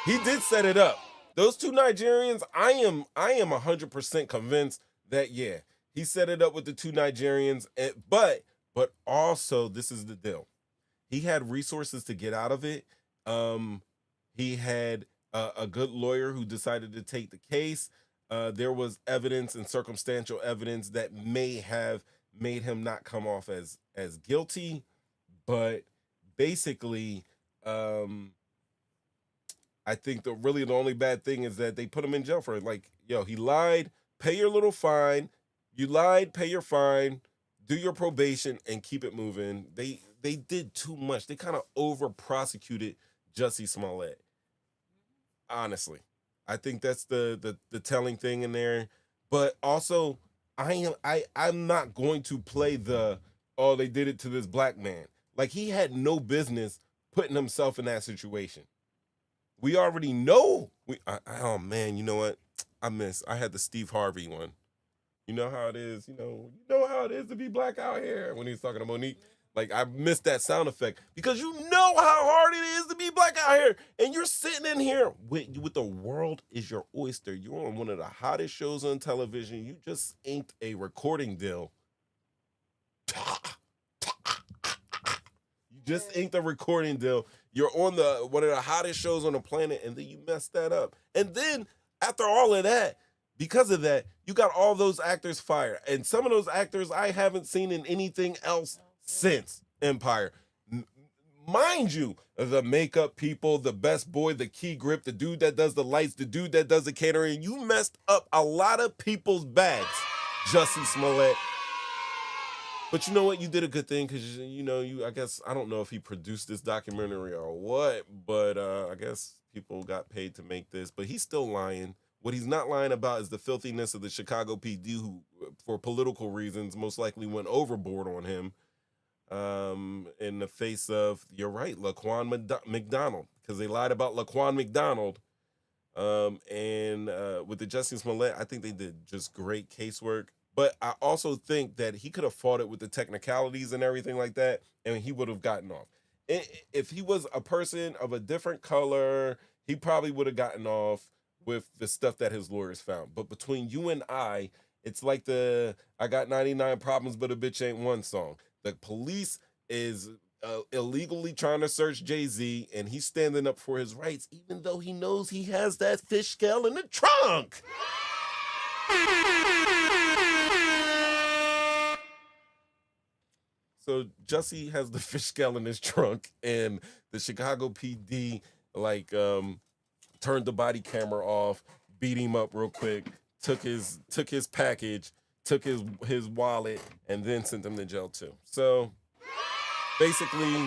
He did set it up. Those 2 Nigerians, I am 100% convinced that, yeah, he set it up with the 2 Nigerians. But also, this is the deal. He had resources to get out of it. He had a good lawyer who decided to take the case. There was evidence and circumstantial evidence that may have made him not come off as guilty. But basically, I think the only bad thing is that they put him in jail for it. Like, yo, he lied, pay your little fine. You lied, pay your fine, do your probation, and keep it moving. They did too much. They kind of over-prosecuted Jussie Smollett. Honestly. I think that's the telling thing in there. But also, I'm not going to play they did it to this black man. Like, he had no business putting himself in that situation. We already know. Oh man, you know what? I had the Steve Harvey one. You know how it is. You know how it is to be black out here. When he's talking to Monique, like I missed that sound effect because you know how hard it is to be black out here, and you're sitting in here with the world is your oyster. You're on one of the hottest shows on television. You just inked a recording deal. You just inked a recording deal. You're on one of the hottest shows on the planet, and then you messed that up. And then after all of that, because of that, you got all those actors fired. And some of those actors I haven't seen in anything else since Empire. Mind you, the makeup people, the best boy, the key grip, the dude that does the lights, the dude that does the catering. You messed up a lot of people's bags, Jussie Smollett. But you know what? You did a good thing because, I guess, I don't know if he produced this documentary or what, but I guess people got paid to make this. But he's still lying. What he's not lying about is the filthiness of the Chicago PD who, for political reasons, most likely went overboard on him in the face of, you're right, Laquan McDonald, because they lied about Laquan McDonald. And with the Jussie Smollett, I think they did just great casework. But I also think that he could have fought it with the technicalities and everything like that, and he would have gotten off. If he was a person of a different color, he probably would have gotten off with the stuff that his lawyers found. But between you and I, it's like I got 99 problems, but a bitch ain't one song. The police is illegally trying to search Jay-Z, and he's standing up for his rights, even though he knows he has that fish scale in the trunk. So Jussie has the fish scale in his trunk, and the Chicago PD turned the body camera off, beat him up real quick, took his package, took his wallet, and then sent him to jail too. So basically,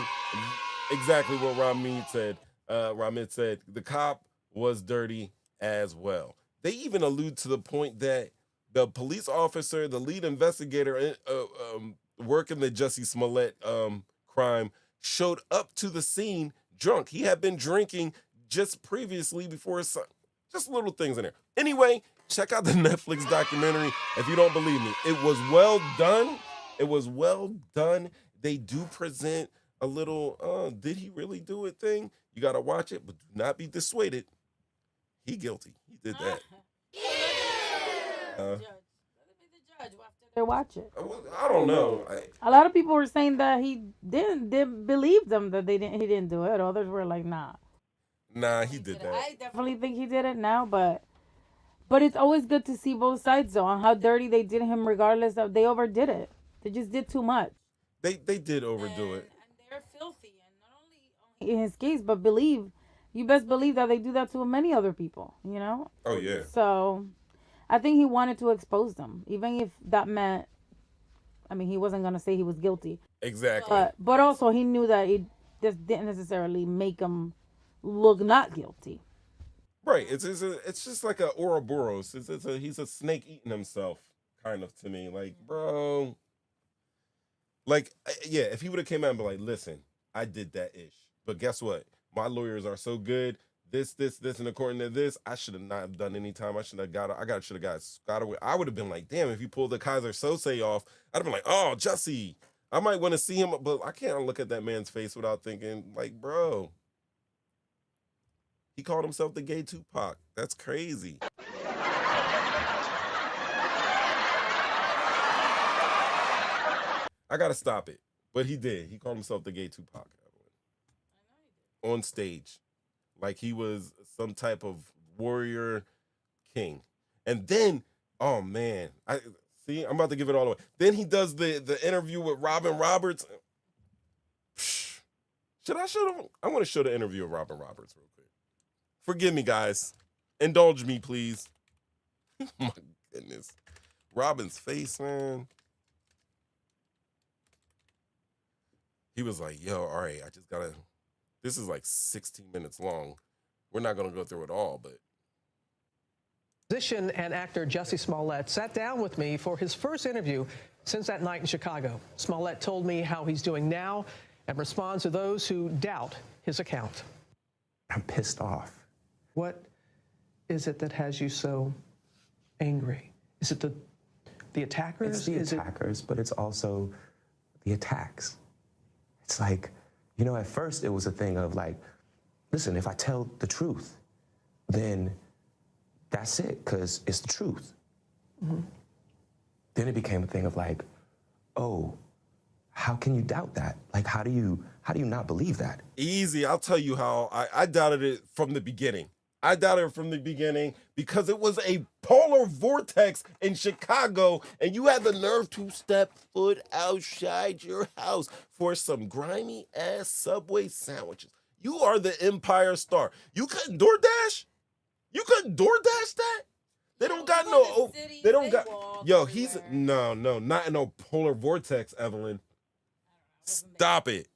exactly what Ramit said. The cop was dirty as well. They even allude to the point that the police officer, the lead investigator, working the Jussie Smollett crime, showed up to the scene drunk. He had been drinking just previously before his son. Just little things in there. Anyway, check out the Netflix documentary if you don't believe me. It was well done. They do present a little, did he really do it thing? You got to watch it, but do not be dissuaded. He guilty. He did that. They watch it. I don't know. A lot of people were saying that he didn't believe them that he didn't do it. Others were like, nah. Nah, he did that. I definitely think he did it now, but it's always good to see both sides though on how dirty they did him. Regardless of, they overdid it. They just did too much. They did overdo it. And they're filthy, and not only in his case, but you best believe that they do that to many other people. Oh yeah. So. I think he wanted to expose them, even if that meant, I mean, he wasn't gonna say he was guilty. Exactly. But also he knew that it just didn't necessarily make him look not guilty. Right. It's just like a Ouroboros. He's a snake eating himself, kind of, to me. Like, bro. Like, yeah, if he would have came out and been like, listen, I did that ish. But guess what? My lawyers are so good. This, and according to this, I should have not done any time. I should have got Scott away. I would have been like, damn, if you pulled the Kaiser Sose off, I'd have been like, oh, Jussie. I might want to see him, but I can't look at that man's face without thinking, like, bro. He called himself the gay Tupac. That's crazy. I gotta stop it. But he did. He called himself the gay Tupac. On stage. Like he was some type of warrior king. And then, oh man. I'm about to give it all away. Then he does the interview with Robin Roberts. I want to show the interview with Robin Roberts real quick. Forgive me, guys. Indulge me, please. My goodness. Robin's face, man. He was like, yo, all right, I just gotta, this is like 16 minutes long. We're not gonna go through it all, but. Musician and actor Jussie Smollett sat down with me for his first interview since that night in Chicago. Smollett told me how he's doing now and responds to those who doubt his account. I'm pissed off. What is it that has you so angry? Is it the attackers? It's the attackers, but it's also the attacks. It's like, you know, at first it was a thing of like, listen, if I tell the truth, then that's it, because it's the truth. Mm-hmm. Then it became a thing of like, oh, how can you doubt that? Like, how do you not believe that? Easy. I'll tell you how I doubted it from the beginning. I doubted it from the beginning because it was a polar vortex in Chicago, and you had the nerve to step foot outside your house for some grimy ass Subway sandwiches. You are the Empire Star. You couldn't DoorDash? You couldn't DoorDash that? They don't got no. They don't got. Yo, he's no, not in no polar vortex, Evelyn. Stop it.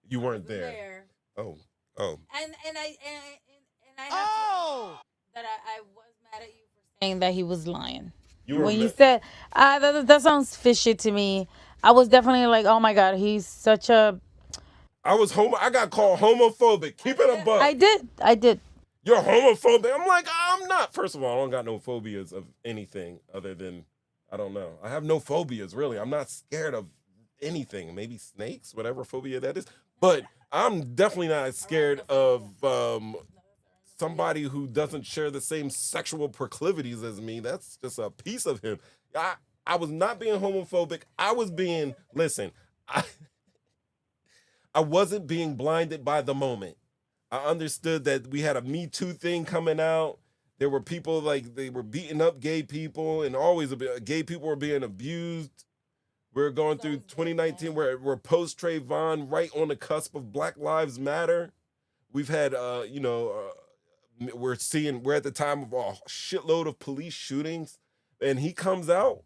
You weren't there. Oh. And I that I was mad at you for saying that he was lying. You said that sounds fishy to me. I was definitely like, oh my God, he's such a. I got called homophobic. Keep it a buck. I did. You're homophobic. I'm like, I'm not. First of all, I don't got no phobias of anything other than, I don't know. I have no phobias, really. I'm not scared of anything. Maybe snakes, whatever phobia that is. But I'm definitely not scared of somebody who doesn't share the same sexual proclivities as me. That's just a piece of him. I was not being homophobic. I was being, listen, I wasn't being blinded by the moment. I understood that we had a Me Too thing coming out. There were people like they were beating up gay people, and always gay people were being abused. We're going through 2019. We're post Trayvon, right on the cusp of Black Lives Matter. We've had, we're at the time of a shitload of police shootings, and he comes out,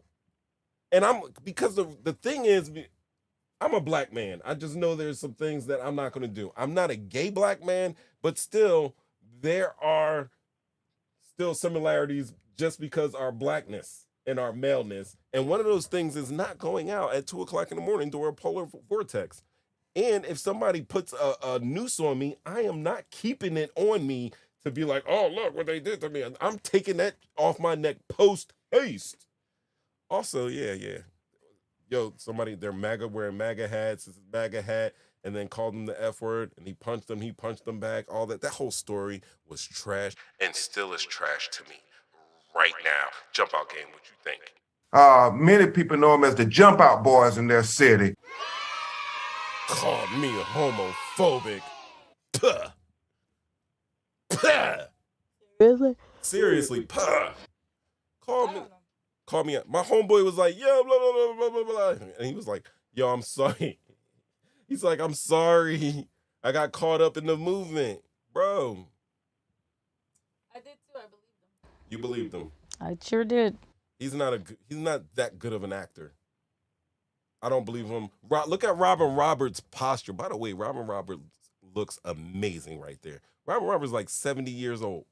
and because the thing is, I'm a black man. I just know there's some things that I'm not going to do. I'm not a gay black man, but still, there are still similarities just because our blackness and our maleness. And one of those things is not going out at 2 o'clock in the morning during a polar vortex. And if somebody puts a noose on me, I am not keeping it on me to be like, oh, look what they did to me. I'm taking that off my neck post haste. Also, yeah. Yo, they're MAGA wearing MAGA hats. This is MAGA hat, and then called him the F word, and he punched them back. All that whole story was trash, and still is trash to me right now. JumpOut Gang, what you think? Many people know him as the JumpOut Boys in their city. Called me homophobic. Puh. Puh. Really? Seriously, puh. Called me up. My homeboy was like, yo, blah, blah, blah, blah, blah, blah. And he was like, yo, I'm sorry. He's like, I'm sorry. I got caught up in the movement. Bro. I did too. I believed him. You believed him. I sure did. He's not that good of an actor. I don't believe him. Look at Robin Roberts' posture. By the way, Robin Roberts looks amazing right there. Robin Roberts is like 70 years old.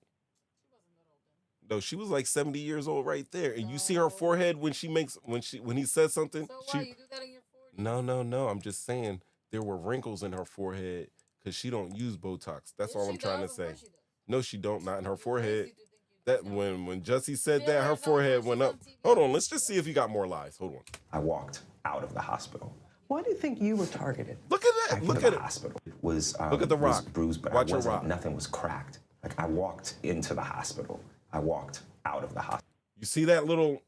No, she was like 70 years old right there. And you see her forehead when he says something. So why you do that in your 40s? No. I'm just saying there were wrinkles in her forehead because she don't use Botox. That's all I'm trying to say. No, she don't. Not in her forehead. That when Jussie said that, her forehead went up. Hold on, let's just see if you got more lies. Hold on. I walked out of the hospital. Why do you think you were targeted? Look at that. Back Look into at the it. hospital. Was Look at the was rock. bruised, but Watch I your wasn't. rock. Nothing was cracked. Like I walked into the hospital. I walked out of the hospital. You see that little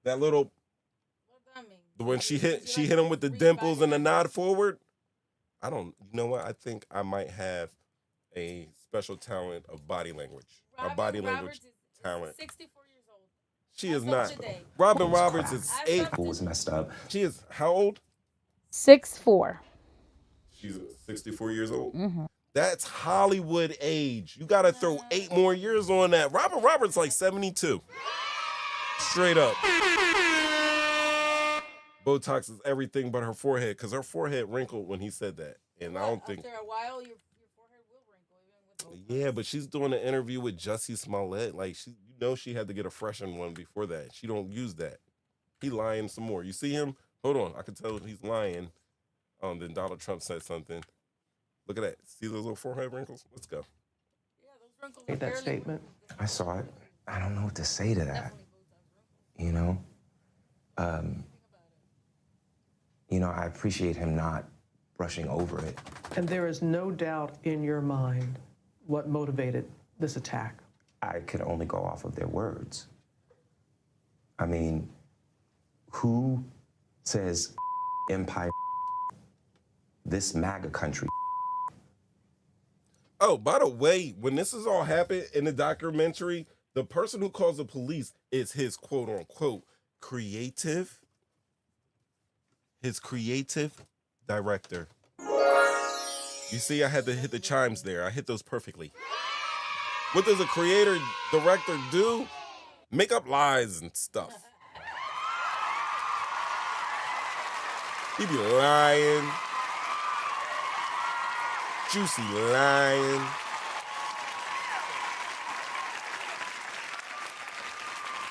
What does that mean? when she hit him with the dimples and the nod forward? You know what? I think I might have a special talent of body language. A body language talent. 64 years old. She is As of not. today. Robin Roberts is 8. It was messed up. She is how old? 6'4". She's 64 years old. Mm-hmm. That's Hollywood age. You got to throw 8 more years on that. Robin Roberts like 72. Straight up. Botox is everything but her forehead because her forehead wrinkled when he said that. And I don't think. After a while, your forehead will wrinkle even with Botox. Yeah, but she's doing an interview with Jussie Smollett. Like, she had to get a freshened one before that. She don't use that. He lying some more. You see him? Hold on. I can tell he's lying. Then Donald Trump said something. Look at that. See those little forehead wrinkles? Let's go. Yeah, those wrinkles Made that barely statement. I saw it. I don't know what to say to that. You know? I appreciate him not brushing over it. And there is no doubt in your mind what motivated this attack. I could only go off of their words. I mean, who says empire, this MAGA country? Oh, by the way, when this is all happened in the documentary, the person who calls the police is his quote unquote creative director. You see, I had to hit the chimes there. I hit those perfectly. What does a creator director do? Make up lies and stuff. He be lying. Juicy lying.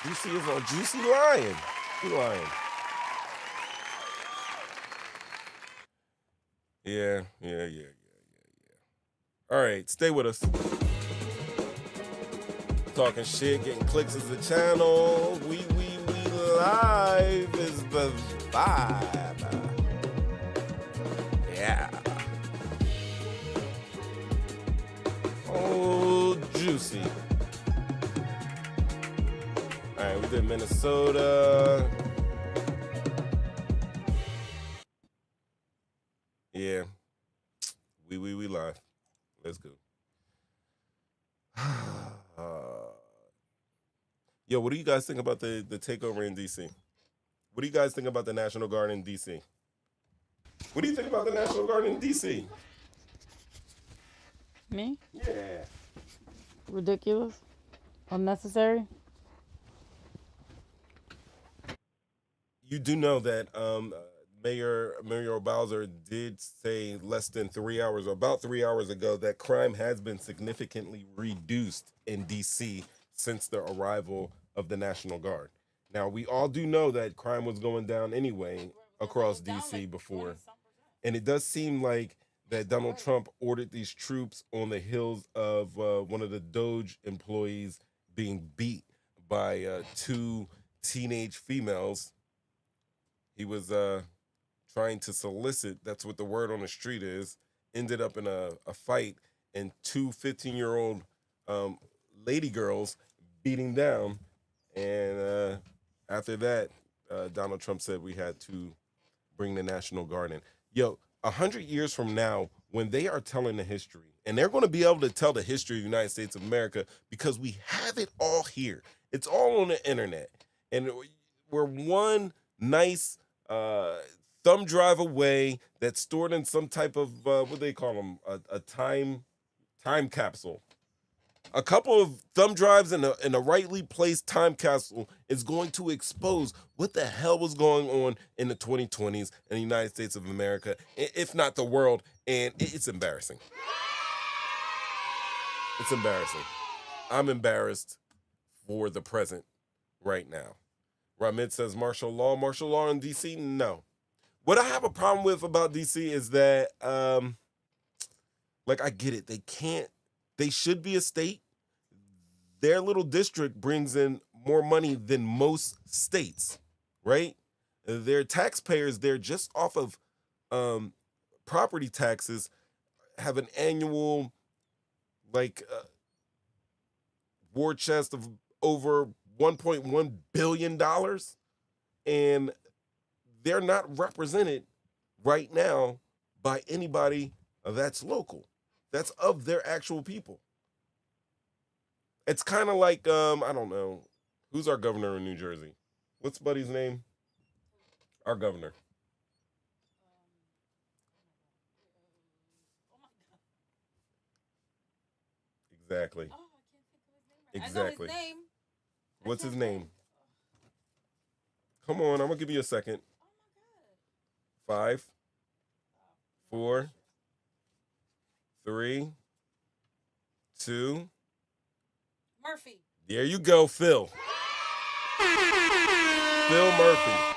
Juicy is on Juicy lying. He lying. Yeah. All right, stay with us. Talking shit, getting clicks as the channel. We live is the vibe. Yeah. Oh, juicy. All right, we did Minnesota. Yeah. We live. Let's go. Yo, what do you guys think about the takeover in D.C.? What do you guys think about the National Guard in D.C.? What do you think about the National Guard in D.C.? Me? Yeah. Ridiculous. Unnecessary. You do know that Mayor Bowser did say less than 3 hours, or about 3 hours ago, that crime has been significantly reduced in D.C. since the arrival of the National Guard. Now, we all do know that crime was going down anyway across D.C. before. And it does seem like that Donald Trump ordered these troops on the heels of one of the Doge employees being beat by 2 teenage females. He was trying to solicit, that's what the word on the street is, ended up in a fight, and 2 15-year-old lady girls beating down. And after that, Donald Trump said we had to bring the National Guard in. Yo, 100 years from now, when they are telling the history, and they're going to be able to tell the history of the United States of America because we have it all here. It's all on the internet. And we're one nice thumb drive away that's stored in some type of, what do they call them, a time capsule. A couple of thumb drives and a rightly placed time capsule is going to expose what the hell was going on in the 2020s in the United States of America, if not the world, and it's embarrassing. It's embarrassing. I'm embarrassed for the present right now. Ramid says martial law in D.C.? No. What I have a problem with about D.C. is that, I get it. They should be a state. Their little district brings in more money than most states, right? Their taxpayers there, just off of property taxes, have an annual war chest of over $1.1 billion, and they're not represented right now by anybody that's local, that's of their actual people. It's kind of like, I don't know, who's our governor in New Jersey? What's Buddy's name? Our governor. Exactly. Oh, I can't think of his name. Exactly. I know his name. What's his name? Come on, I'm gonna give you a second. Oh my God. 5, 4, 3, 2. Murphy. There you go, Phil. Phil Murphy.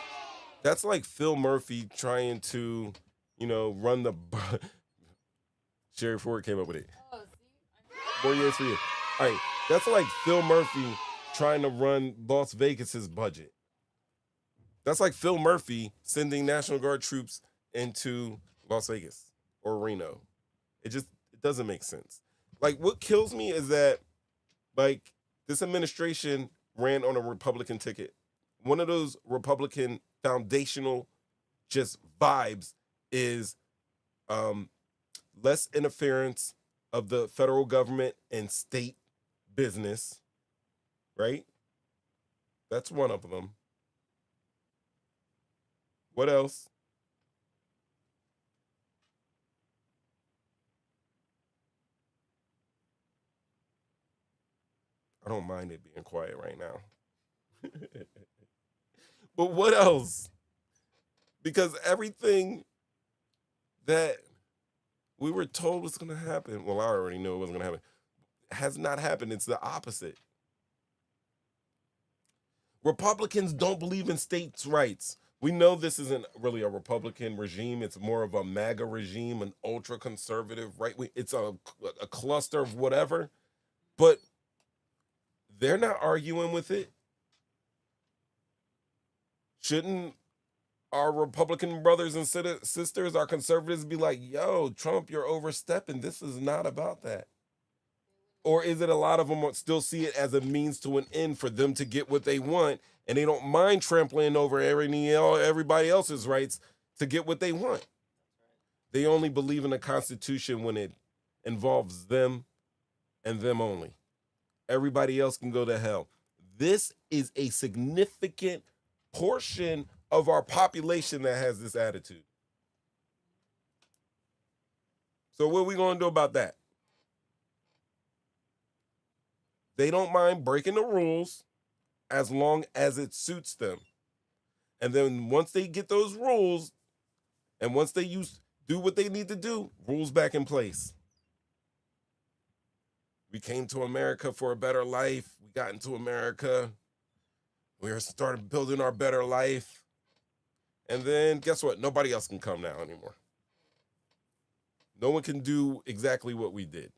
That's like Phil Murphy trying to, run the. Sherry Ford came up with it. Oh, see? 4 years for you. All right, that's like Phil Murphy trying to run Las Vegas's budget. That's like Phil Murphy sending National Guard troops into Las Vegas or Reno. It doesn't make sense. What kills me is that, this administration ran on a Republican ticket. One of those Republican foundational just vibes is less interference of the federal government and state business, right? That's one of them. What else? I don't mind it being quiet right now. But what else? Because everything that we were told was going to happen, well, I already knew it wasn't going to happen, has not happened. It's the opposite. Republicans don't believe in states' rights. We know this isn't really a Republican regime. It's more of a MAGA regime, an ultra-conservative right-wing. It's a cluster of whatever. But they're not arguing with it. Shouldn't our Republican brothers and sisters, our conservatives, be like, yo, Trump, you're overstepping. This is not about that. Or is it a lot of them still see it as a means to an end for them to get what they want, and they don't mind trampling over everybody else's rights to get what they want? They only believe in the Constitution when it involves them and them only. Everybody else can go to hell. This is a significant portion of our population that has this attitude. So what are we going to do about that? They don't mind breaking the rules as long as it suits them. And then once they get those rules, and once they do what they need to do, rules back in place. We came to America for a better life. We got into America. We started building our better life. And then guess what? Nobody else can come now anymore. No one can do exactly what we did.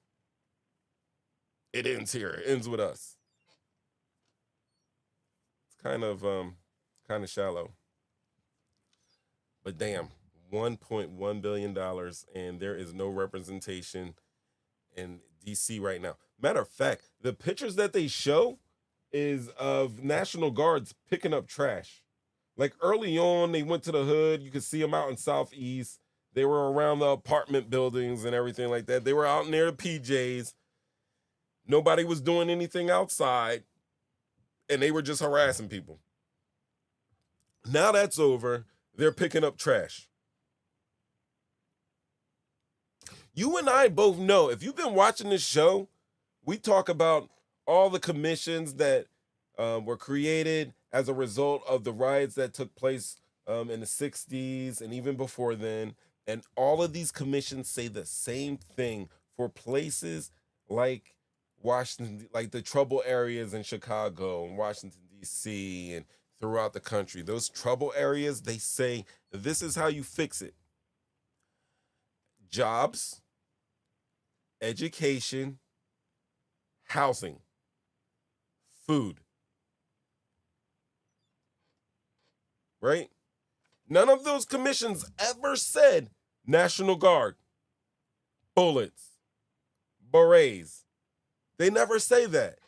It ends here. It ends with us. It's kind of shallow. But damn, $1.1 billion, and there is no representation in D.C. right now. Matter of fact, the pictures that they show is of National Guards picking up trash. Early on, they went to the hood. You could see them out in Southeast. They were around the apartment buildings and everything like that. They were out near the PJs. Nobody was doing anything outside, and they were just harassing people. Now that's over. They're picking up trash. You and I both know, if you've been watching this show, We talk about all the commissions that were created as a result of the riots that took place in the 60s and even before then. And all of these commissions say the same thing for places like Washington, like the trouble areas in Chicago and Washington, D.C. and throughout the country. Those trouble areas, they say this is how you fix it. Jobs, education, housing, food. Right? None of those commissions ever said National Guard, bullets, berets. They never say that.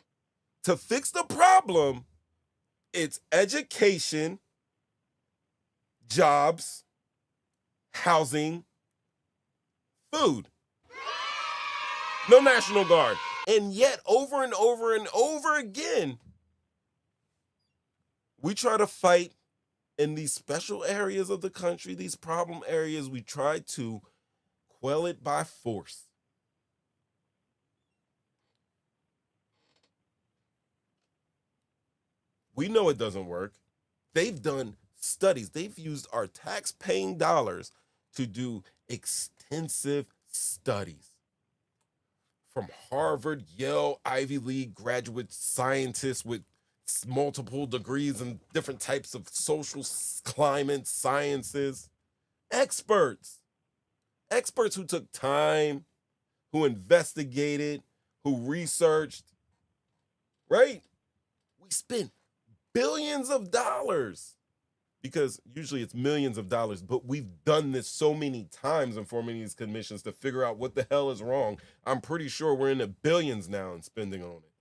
To fix the problem, it's education, jobs, housing, food. No National Guard. And yet, over and over and over again, we try to fight in these special areas of the country, these problem areas. We try to quell it by force. We know it doesn't work. They've done studies. They've used our tax-paying dollars to do extensive studies. From Harvard, Yale, Ivy League graduate scientists with multiple degrees in different types of social climate sciences. Experts who took time, who investigated, who researched, right? We spent billions of dollars, because usually it's millions of dollars, but we've done this so many times in forming these commissions to figure out what the hell is wrong. I'm pretty sure we're in the billions now in spending on it.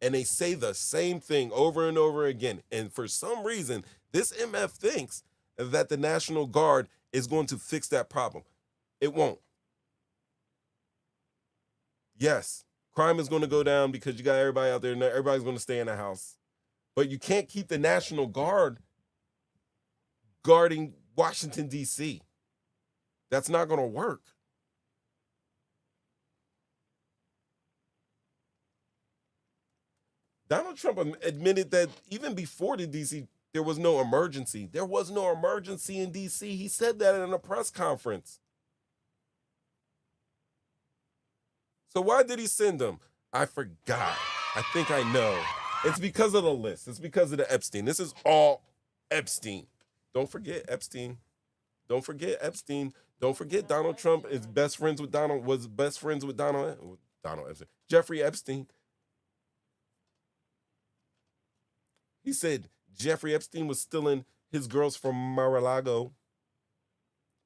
And they say the same thing over and over again. And for some reason, this MF thinks that the National Guard is going to fix that problem. It won't. Yes, crime is going to go down because you got everybody out there and everybody's going to stay in the house. But you can't keep the National Guard guarding Washington, D.C. That's not going to work. Donald Trump admitted that even before the D.C., there was no emergency. There was no emergency in D.C. He said that in a press conference. So why did he send them? I forgot. I think I know. It's because of the list. It's because of the Epstein. This is all Epstein. Don't forget Epstein. Don't forget Epstein. Don't forget Donald Trump was best friends with Jeffrey Epstein. He said Jeffrey Epstein was stealing his girls from Mar-a-Lago.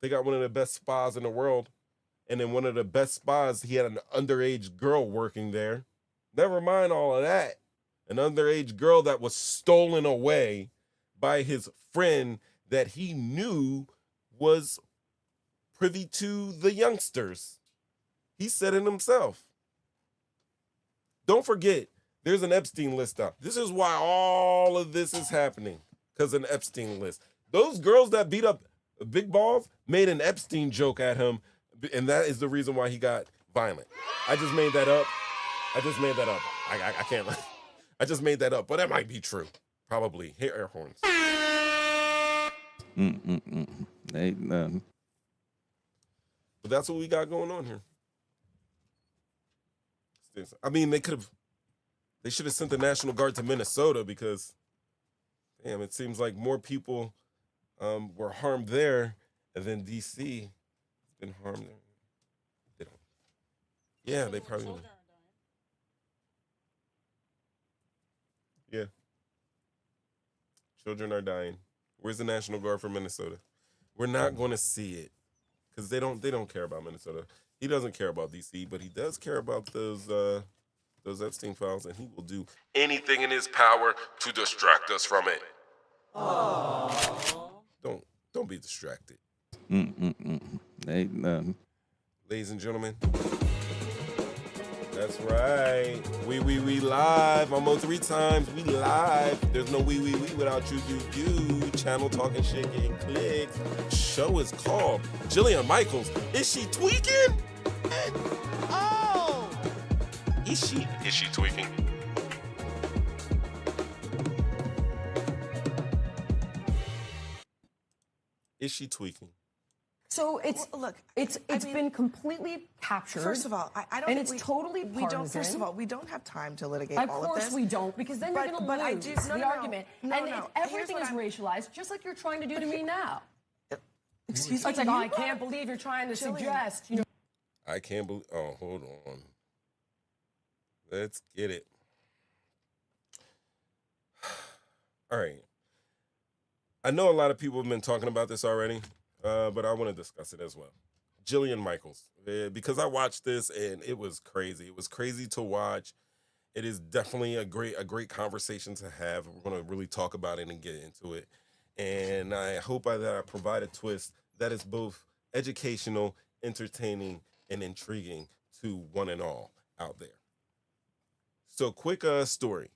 They got one of the best spas in the world. And in one of the best spas, he had an underage girl working there. Never mind all of that. An underage girl that was stolen away by his friend that he knew was privy to the youngsters. He said it himself. Don't forget, there's an Epstein list out. This is why all of this is happening, because of an Epstein list. Those girls that beat up Big Balls made an Epstein joke at him, and that is the reason why he got violent. I just made that up. I can't. I just made that up, but that might be true. Probably. Hey, air horns. But that's what we got going on here. I mean, they should have sent the National Guard to Minnesota because, damn, it seems like more people were harmed there than D.C. has been harmed there. They don't. Yeah, they probably would. Yeah. Children are dying. Where's the National Guard for Minnesota? We're not going to see it because they don't care about Minnesota. He doesn't care about D.C., but he does care about those Epstein files, and he will do anything in his power to distract us from it. Aww. Don't be distracted. Ladies and gentlemen, that's right. We live almost 3 times. We live. There's no we without you. Channel talking shit, getting clicks. Show is called Jillian Michaels. Is she tweaking? Oh! Is she tweaking? Is she tweaking? So it's been completely captured. First of all, I don't. And think it's totally we don't. partisan. First of all, we don't have time to litigate Of all of this. course we don't, because then you're going to lose the argument. Everything is racialized, just like you're trying to do to me now. Excuse me. It's like, oh, I can't believe you're trying to suggest. You know. I can't believe. Oh, hold on. Let's get it. All right. I know a lot of people have been talking about this already, but I want to discuss it as well. Jillian Michaels, because I watched this and it was crazy. It was crazy to watch. It is definitely a great conversation to have. We're going to really talk about it and get into it. And I hope that I provide a twist that is both educational, entertaining, and intriguing to one and all out there. So quick story.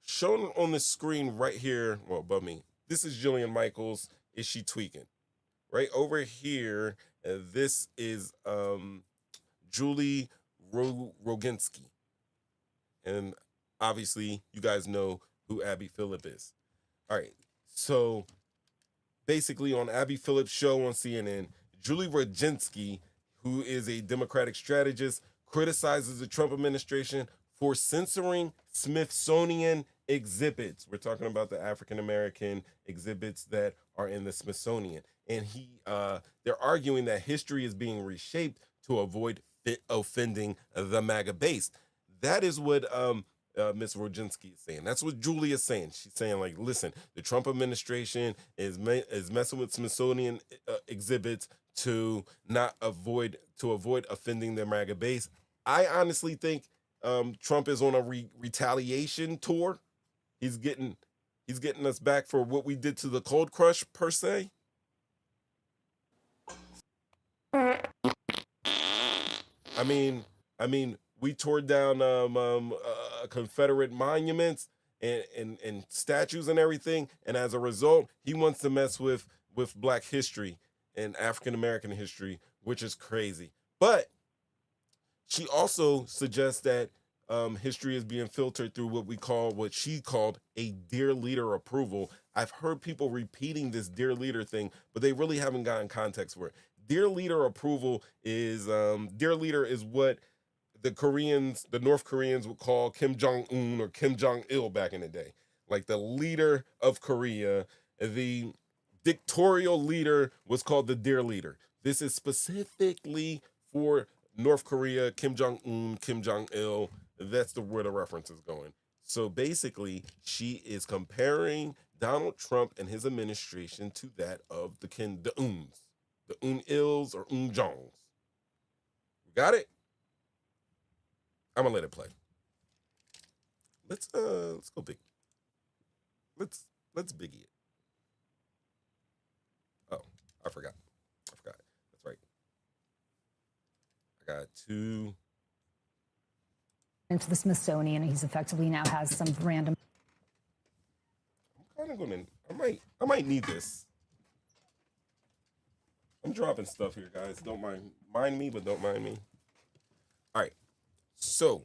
Shown on the screen right here, well, above me, this is Jillian Michaels. Is she tweaking? Right over here, this is Julie Roginski. And obviously, you guys know who Abby Phillip is. All right, so basically on Abby Phillip's show on CNN, Julie Roginski, who is a Democratic strategist, criticizes the Trump administration for censoring Smithsonian exhibits. We're talking about the African-American exhibits that are in the Smithsonian. And they're arguing that history is being reshaped to avoid offending the MAGA base. That is what Ms. Roginski is saying. That's what Julie is saying. She's saying, like, listen, the Trump administration is messing with Smithsonian exhibits to avoid offending their MAGA base. I honestly think Trump is on a retaliation tour. He's getting us back for what we did to the Cold Crush, per se. I mean, we tore down Confederate monuments and statues and everything, and as a result, he wants to mess with Black history and African American history, which is crazy. But she also suggests that history is being filtered through what she called a dear leader approval. I've heard people repeating this dear leader thing, but they really haven't gotten context for it. Dear leader approval is what the North Koreans would call Kim Jong-un or Kim Jong-il back in the day. Like the leader of Korea, the dictatorial leader was called the dear leader. This is specifically for North Korea, Kim Jong-un, Kim Jong-il. That's where the reference is going. So basically, she is comparing Donald Trump and his administration to that of the Uns, the Un-ils or Un-jongs. Got it? I'm gonna let it play. Let's go big. Let's Biggie it. Oh, I forgot. That's right. I got two. Into the Smithsonian, and he's effectively now has some random. I'm kind of gonna. I might need this. I'm dropping stuff here, guys. Don't mind me, but don't mind me. All right. So,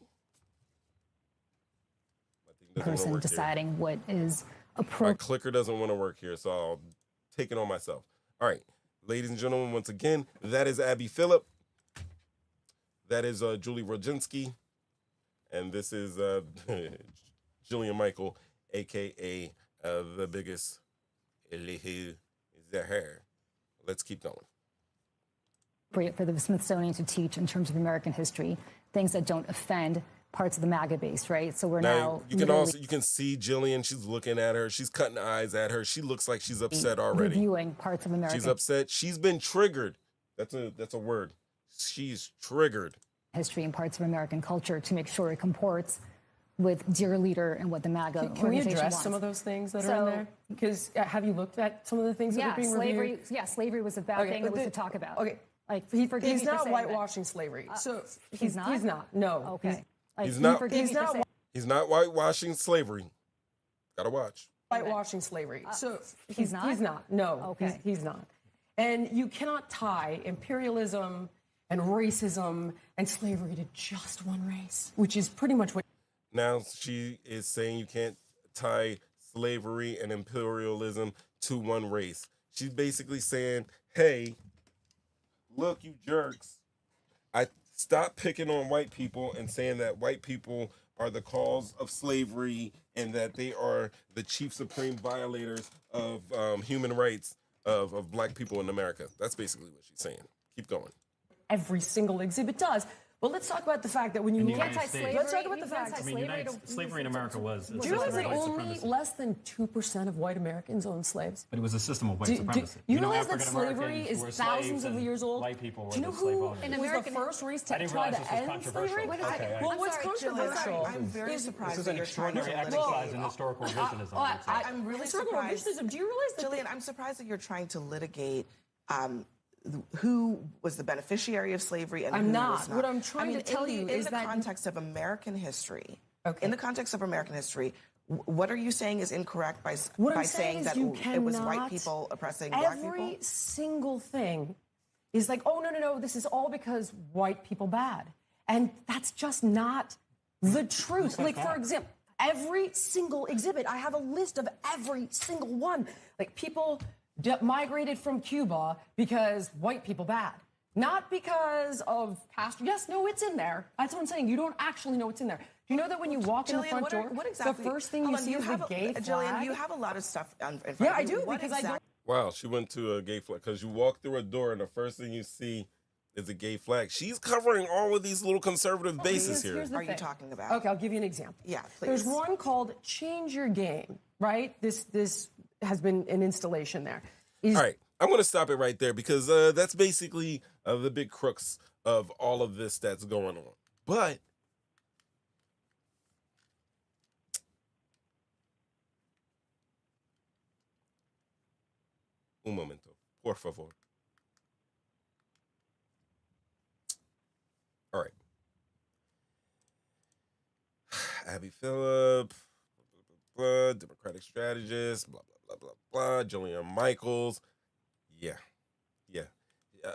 person deciding what is my appropriate. clicker doesn't want to work here, so I'll take it on myself. All right, ladies and gentlemen, once again, that is Abby Phillip. That is Julie Roginski. And this is Jillian Michael, a.k.a. The biggest is the hair. Let's keep going. For the Smithsonian to teach in terms of American history, things that don't offend parts of the MAGA base, right? So we're now you can see Jillian. She's looking at her. She's cutting eyes at her. She looks like she's upset already. Reviewing parts of American. She's upset. She's been triggered. That's a word. She's triggered. History and parts of American culture to make sure it comports with dear leader and what the MAGA Can we organization address wants. some of those things that are in there? Because have you looked at some of the things that are being reviewed? Slavery was a bad thing that was to talk about. Okay. Like, he's not whitewashing slavery. So he's not? He's not. No. Okay. He's not whitewashing slavery. Gotta watch. Whitewashing slavery. So he's not? He's not. No. Okay. He's not. And you cannot tie imperialism and racism and slavery to just one race, which is pretty much what. Now she is saying you can't tie slavery and imperialism to one race. She's basically saying, hey, look, you jerks. I stop picking on white people and saying that white people are the cause of slavery and that they are the chief supreme violators of human rights of black people in America. That's basically what she's saying. Keep going. Every single exhibit does. But let's talk about the fact that when you can't tie slavery. let's talk about the fact. I mean, slavery in America was. Do you realize that only less than 2% of white Americans owned slaves? But it was a system of white supremacy. You realize that slavery is thousands of years old? White people were. Do you know who was the first race to try to end slavery? Well, what's controversial? I'm very surprised. This is an extraordinary exercise in historical revisionism. I'm really surprised. Do you realize that? Jillian, I'm surprised that you're trying to litigate who was the beneficiary of slavery and who was not. What I'm trying to tell you is that in the context of American history, in the context of American history, what are you saying is incorrect by saying that it was white people oppressing black people? Every single thing is like, oh, no, this is all because white people bad. And that's just not the truth. Like, for example, every single exhibit, I have a list of every single one. Like, people migrated from Cuba because white people bad. Not because of past. Yes, no, it's in there. That's what I'm saying. You don't actually know what's in there. Do you know that when you walk in the front door, the first thing you see is the gay flag? Jillian, you have a lot of stuff in front of you. Yeah, I do, because I don't. Wow, she went to a gay flag because you walk through a door and the first thing you see is a gay flag. She's covering all of these little conservative bases here. What are you talking about? Okay, I'll give you an example. Yeah, please. There's one called Change Your Game, right? This has been an installation there. All right, I'm going to stop it right there because that's basically the big crux of all of this that's going on. But un momento, por favor. All right. Abby Phillip, blah, Democratic strategist, blah, blah, blah, blah, blah. Jillian Michaels. Yeah.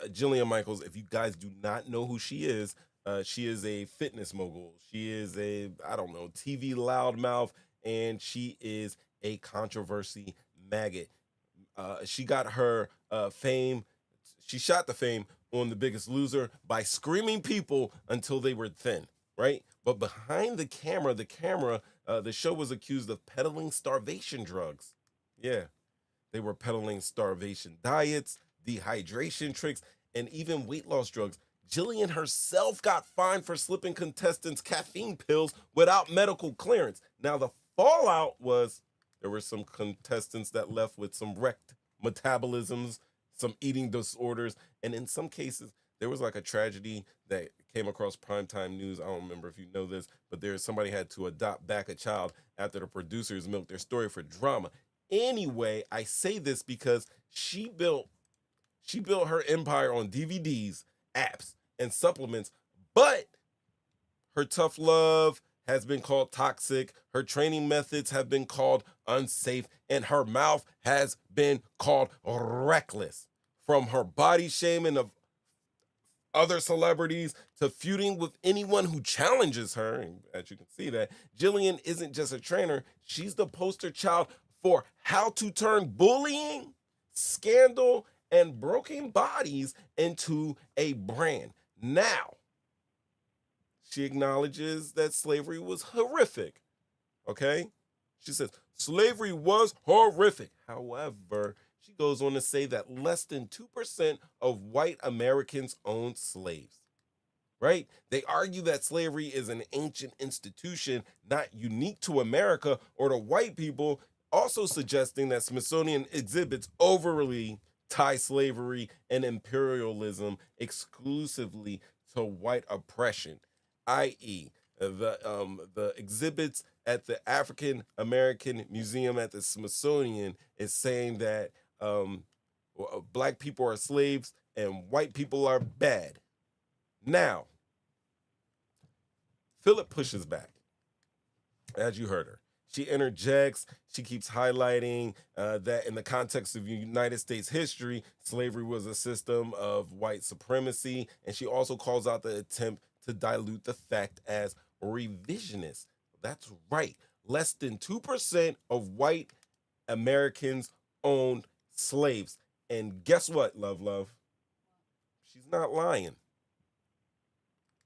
Jillian Michaels, if you guys do not know who she is a fitness mogul. She is a, TV loudmouth, and she is a controversy maggot. She got her fame. She shot the fame on The Biggest Loser by screaming people until they were thin, right? But behind the camera, the show was accused of peddling starvation drugs. Yeah, they were peddling starvation diets, dehydration tricks, and even weight loss drugs. Jillian herself got fined for slipping contestants caffeine pills without medical clearance. Now, the fallout was there were some contestants that left with some wrecked metabolisms, some eating disorders, and in some cases, there was like a tragedy that came across primetime news. I don't remember if you know this, but somebody had to adopt back a child after the producers milked their story for drama. Anyway, I say this because she built her empire on DVDs, apps, and supplements, but her tough love has been called toxic, her training methods have been called unsafe, and her mouth has been called reckless. From her body shaming of other celebrities to feuding with anyone who challenges her, and as you can see that, Jillian isn't just a trainer, she's the poster child for how to turn bullying, scandal, and broken bodies into a brand. Now, she acknowledges that slavery was horrific, okay? She says, slavery was horrific. However, she goes on to say that less than 2% of white Americans owned slaves, right? They argue that slavery is an ancient institution not unique to America or to white people, also suggesting that Smithsonian exhibits overly tie slavery and imperialism exclusively to white oppression, i.e., the exhibits at the African American Museum at the Smithsonian is saying that black people are slaves and white people are bad. Now, Phillip pushes back, as you heard her. She interjects. She keeps highlighting that in the context of United States history, slavery was a system of white supremacy. And she also calls out the attempt to dilute the fact as revisionist. That's right. Less than 2% of white Americans owned slaves. And guess what, love? She's not lying.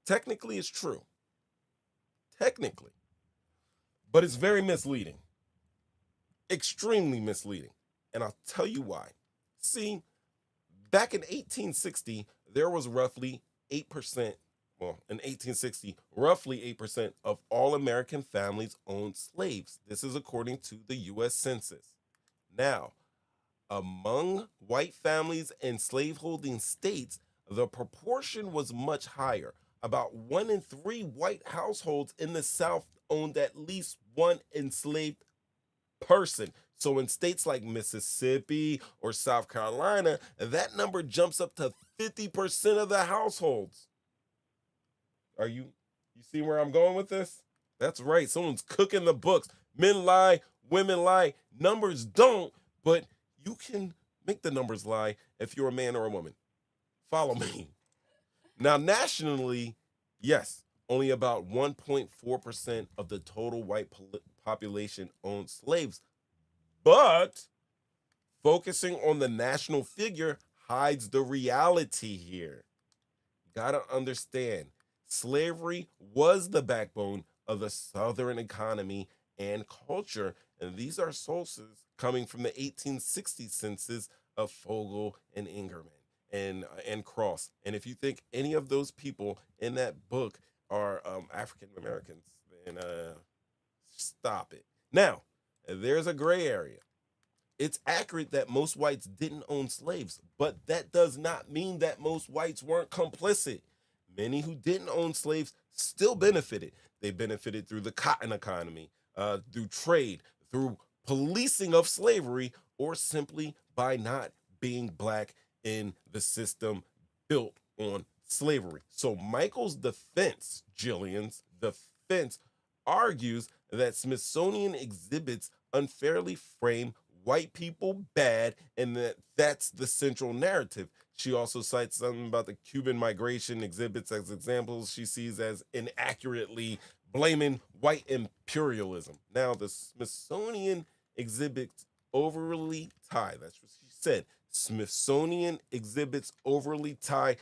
Technically, it's true. Technically. But it's very misleading. Extremely misleading. And I'll tell you why. See, back in 1860, there was roughly 8%, well, in 1860, roughly 8% of all American families owned slaves. This is according to the U.S. Census. Now, among white families in slaveholding states, the proportion was much higher. About 1 in 3 white households in the South owned at least one enslaved person. So in states like Mississippi or South Carolina, that number jumps up to 50% of the households. You see where I'm going with this? That's right. Someone's cooking the books. Men lie, women lie, numbers don't, but you can make the numbers lie if you're a man or a woman. Follow me. Now, nationally, yes, only about 1.4% of the total white population owned slaves. But focusing on the national figure hides the reality here. Gotta understand, slavery was the backbone of the Southern economy and culture, and these are sources coming from the 1860 census of Fogel and Ingerman and Cross. And if you think any of those people in that book are African Americans, then stop it. Now, there's a gray area. It's accurate that most whites didn't own slaves, but that does not mean that most whites weren't complicit. Many who didn't own slaves still benefited. They benefited through the cotton economy, through trade, through policing of slavery, or simply by not being black in the system built on slavery. So Michael's defense, Jillian's defense, argues that Smithsonian exhibits unfairly frame white people bad, and that's the central narrative. She also cites something about the Cuban migration exhibits as examples she sees as inaccurately blaming white imperialism. Now, the Smithsonian exhibits overly tie. That's what she said. Smithsonian exhibits overly tie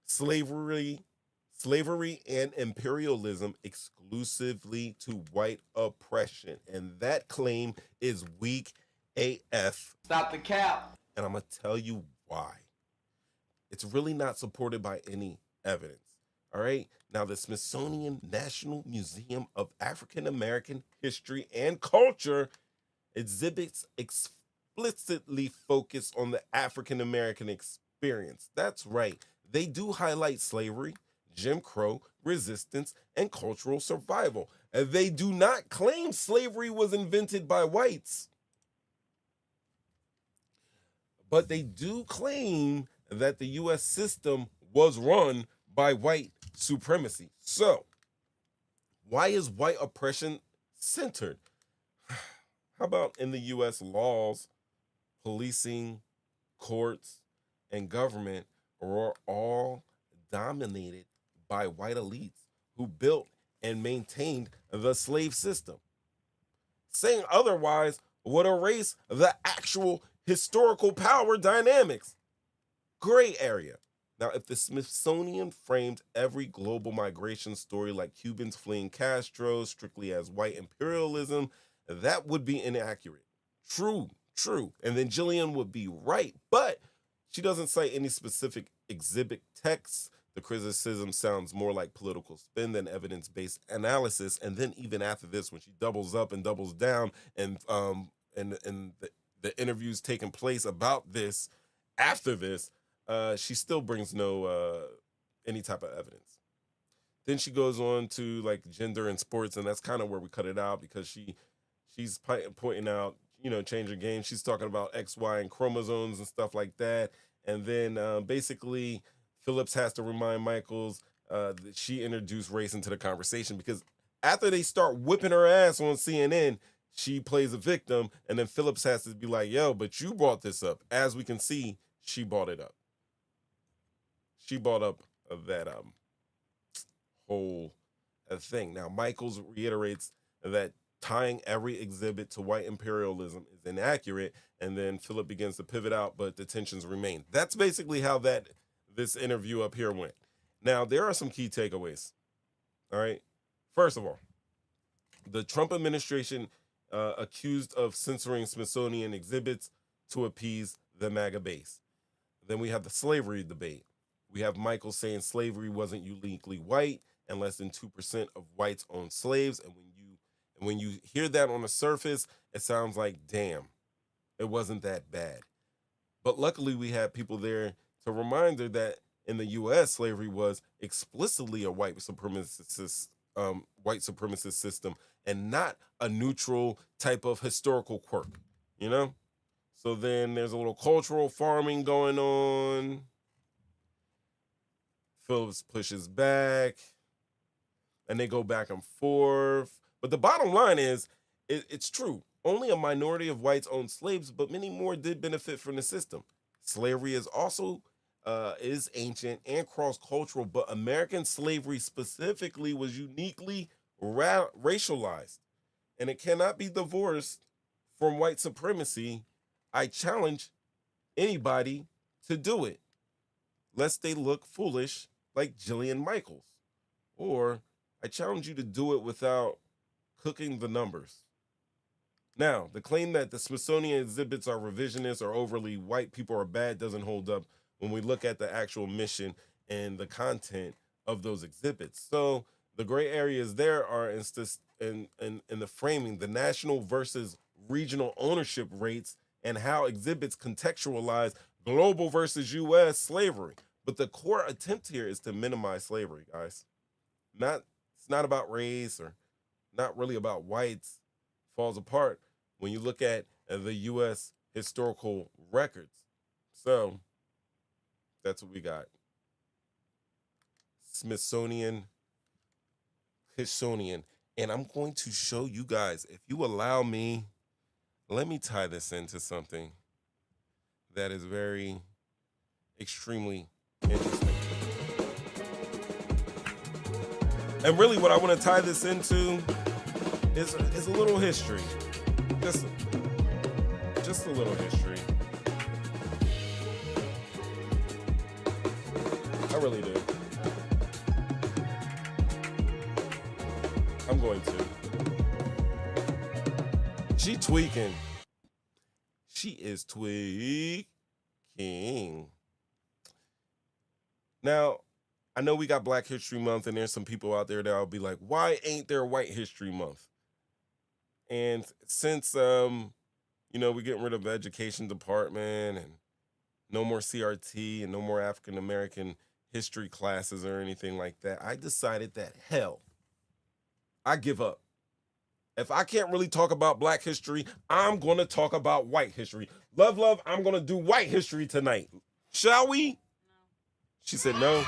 slavery and imperialism exclusively to white oppression. And that claim is weak AF. Stop the cap. And I'm going to tell you why. It's really not supported by any evidence. All right. Now, the Smithsonian National Museum of African American History and Culture exhibits explicitly focus on the African American experience. That's right. They do highlight slavery, Jim Crow, resistance, and cultural survival. And they do not claim slavery was invented by whites. But they do claim that the U.S. system was run by white supremacy. So, why is white oppression centered? How about in the U.S. laws, policing, courts, and government are all dominated by white elites who built and maintained the slave system? Saying otherwise would erase the actual historical power dynamics. Gray area. Now, if the Smithsonian framed every global migration story like Cubans fleeing Castro strictly as white imperialism, that would be inaccurate. True. And then Jillian would be right, but she doesn't cite any specific exhibit texts. The criticism sounds more like political spin than evidence-based analysis. And then even after this, when she doubles up and doubles down and the interviews taking place about this, after this, she still brings no any type of evidence. Then she goes on to like gender and sports, and that's kind of where we cut it out because she's pointing out, change your game. She's talking about X, Y, and chromosomes and stuff like that. And then basically, Phillips has to remind Michaels that she introduced race into the conversation because After they start whipping her ass on CNN, she plays a victim, and then Phillips has to be like, yo, but you brought this up. As we can see, she brought it up. She brought up that whole thing. Now, Michaels reiterates that tying every exhibit to white imperialism is inaccurate, and then Phillip begins to pivot out, but the tensions remain. That's basically how this interview up here went. Now, there are some key takeaways. All right. First of all, the Trump administration accused of censoring Smithsonian exhibits to appease the MAGA base. Then we have the slavery debate. We have Michael saying slavery wasn't uniquely white and less than 2% of whites owned slaves. And when you hear that on the surface, it sounds like, damn, it wasn't that bad. But luckily we had people there to remind her that in the U.S., slavery was explicitly a white supremacist system and not a neutral type of historical quirk, you know? So then there's a little cultural farming going on. Phillips pushes back, and they go back and forth. But the bottom line is, it's true. Only a minority of whites owned slaves, but many more did benefit from the system. Slavery is also is ancient and cross-cultural, but American slavery specifically was uniquely racialized, and it cannot be divorced from white supremacy. I challenge anybody to do it, lest they look foolish like Jillian Michaels. Or I challenge you to do it without cooking the numbers. Now, the claim that the Smithsonian exhibits are revisionist or overly white people are bad doesn't hold up when we look at the actual mission and the content of those exhibits. So the gray areas there are in the framing, the national versus regional ownership rates, and how exhibits contextualize global versus U.S. slavery. But the core attempt here is to minimize slavery, guys. It's not about race or not really about whites. Falls apart when you look at the U.S. historical records. So that's what we got. Smithsonian. And I'm going to show you guys, if you allow me, let me tie this into something that is very extremely interesting. And really what I want to tie this into is a little history. Just a little history. I really do. I'm going to. She tweaking. She is tweaking. Now, I know we got Black History Month, and there's some people out there that'll be like, why ain't there White History Month? And since, we're getting rid of the education department and no more CRT and no more African-American history classes or anything like that, I decided that, hell, I give up. If I can't really talk about Black history, I'm going to talk about white history. Love, I'm going to do white history tonight. Shall we? No. She said no.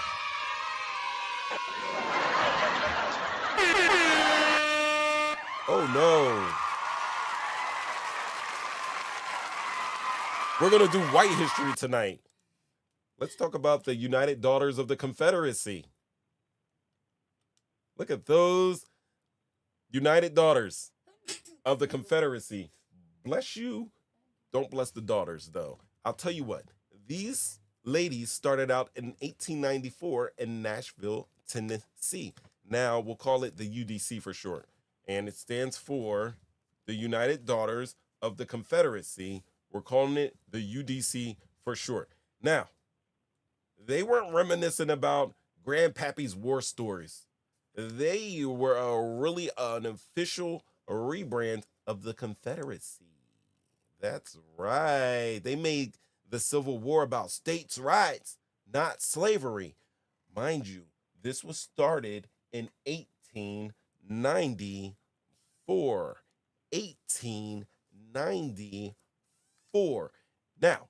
Oh, no. We're going to do white history tonight. Let's talk about the United Daughters of the Confederacy. Look at those United Daughters of the Confederacy. Bless you. Don't bless the daughters, though. I'll tell you what. These ladies started out in 1894 in Nashville, Tennessee. Now, we'll call it the UDC for short. And it stands for the United Daughters of the Confederacy. We're calling it the UDC for short. Now, they weren't reminiscing about Grandpappy's war stories. They were really an official rebrand of the Confederacy. That's right. They made the Civil War about states' rights, not slavery. Mind you, this was started in 1894. 1894. Now,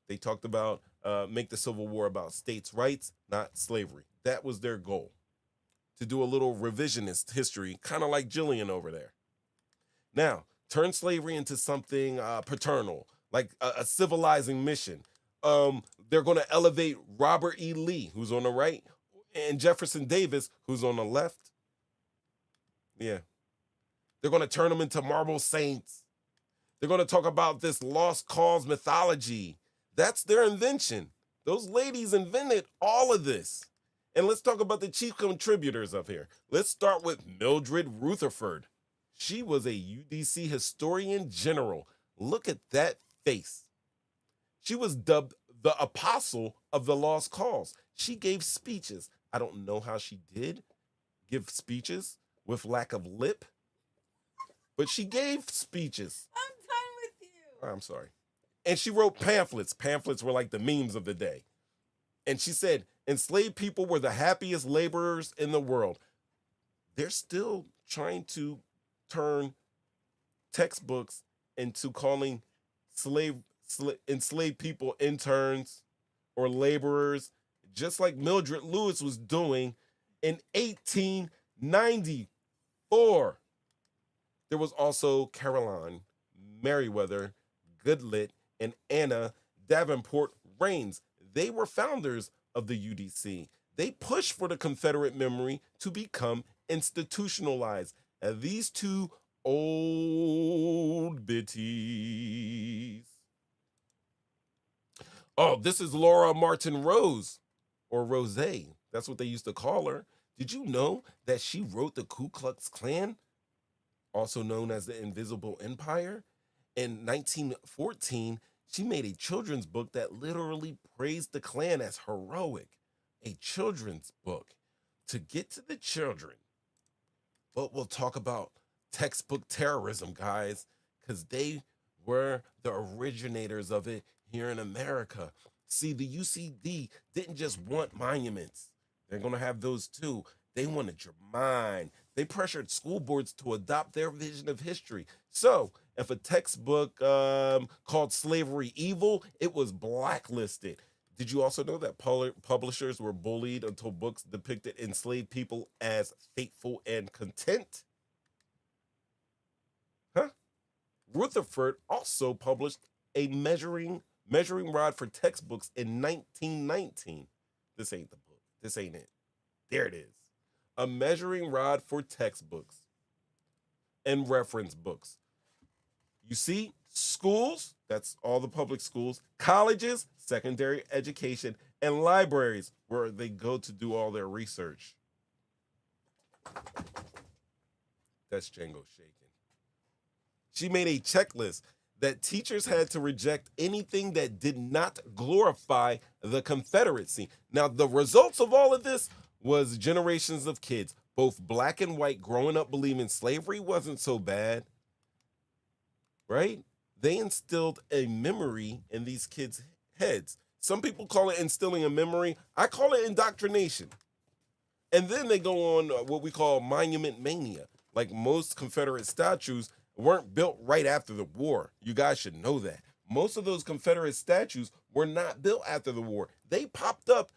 they talked about make the Civil War about states' rights, not slavery. That was their goal. to do a little revisionist history, kind of like Jillian over there. Now, turn slavery into something paternal, like a civilizing mission. They're going to elevate Robert E. Lee, who's on the right, and Jefferson Davis, who's on the left. Yeah. They're going to turn them into marble saints. They're going to talk about this lost cause mythology. That's their invention. Those ladies invented all of this. And let's talk about the chief contributors of here. Let's start with Mildred Rutherford. She was a UDC historian general. Look at that face. She was dubbed the apostle of the lost cause. She gave speeches. I don't know how she did give speeches with lack of lip, but she gave speeches. I'm done with you. I'm sorry. And she wrote pamphlets. Pamphlets were like the memes of the day. And she said, enslaved people were the happiest laborers in the world. They're still trying to turn textbooks into calling enslaved people interns or laborers, just like Mildred Lewis was doing in 1894. There was also Caroline Merriweather Goodlet and Anna Davenport Raines. They were founders of the UDC. They pushed for the Confederate memory to become institutionalized. And these two old biddies. Oh, this is Laura Martin Rose, or Rose. That's what they used to call her. Did you know that she wrote the Ku Klux Klan, also known as the Invisible Empire? In 1914, she made a children's book that literally praised the Klan as heroic. A children's book to get to the children. But we'll talk about textbook terrorism, guys, because they were the originators of it here in America. See, the UCD didn't just want monuments. They're going to have those too. They wanted your mind. They pressured school boards to adopt their vision of history. So if a textbook called Slavery Evil, it was blacklisted. Did you also know that publishers were bullied until books depicted enslaved people as faithful and content? Huh? Rutherford also published a measuring rod for textbooks in 1919. This ain't the book. This ain't it. There it is. A measuring rod for textbooks and reference books. You see, schools, that's all the public schools, colleges, secondary education, and libraries where they go to do all their research. That's Django shaking. She made a checklist that teachers had to reject anything that did not glorify the Confederacy. Now, the results of all of this was generations of kids, both black and white, growing up believing slavery wasn't so bad, right? They instilled a memory in these kids' heads. Some people call it instilling a memory. I call it indoctrination. And then they go on what we call monument mania. Like most Confederate statues weren't built right after the war. You guys should know that. Most of those Confederate statues were not built after the war. They popped up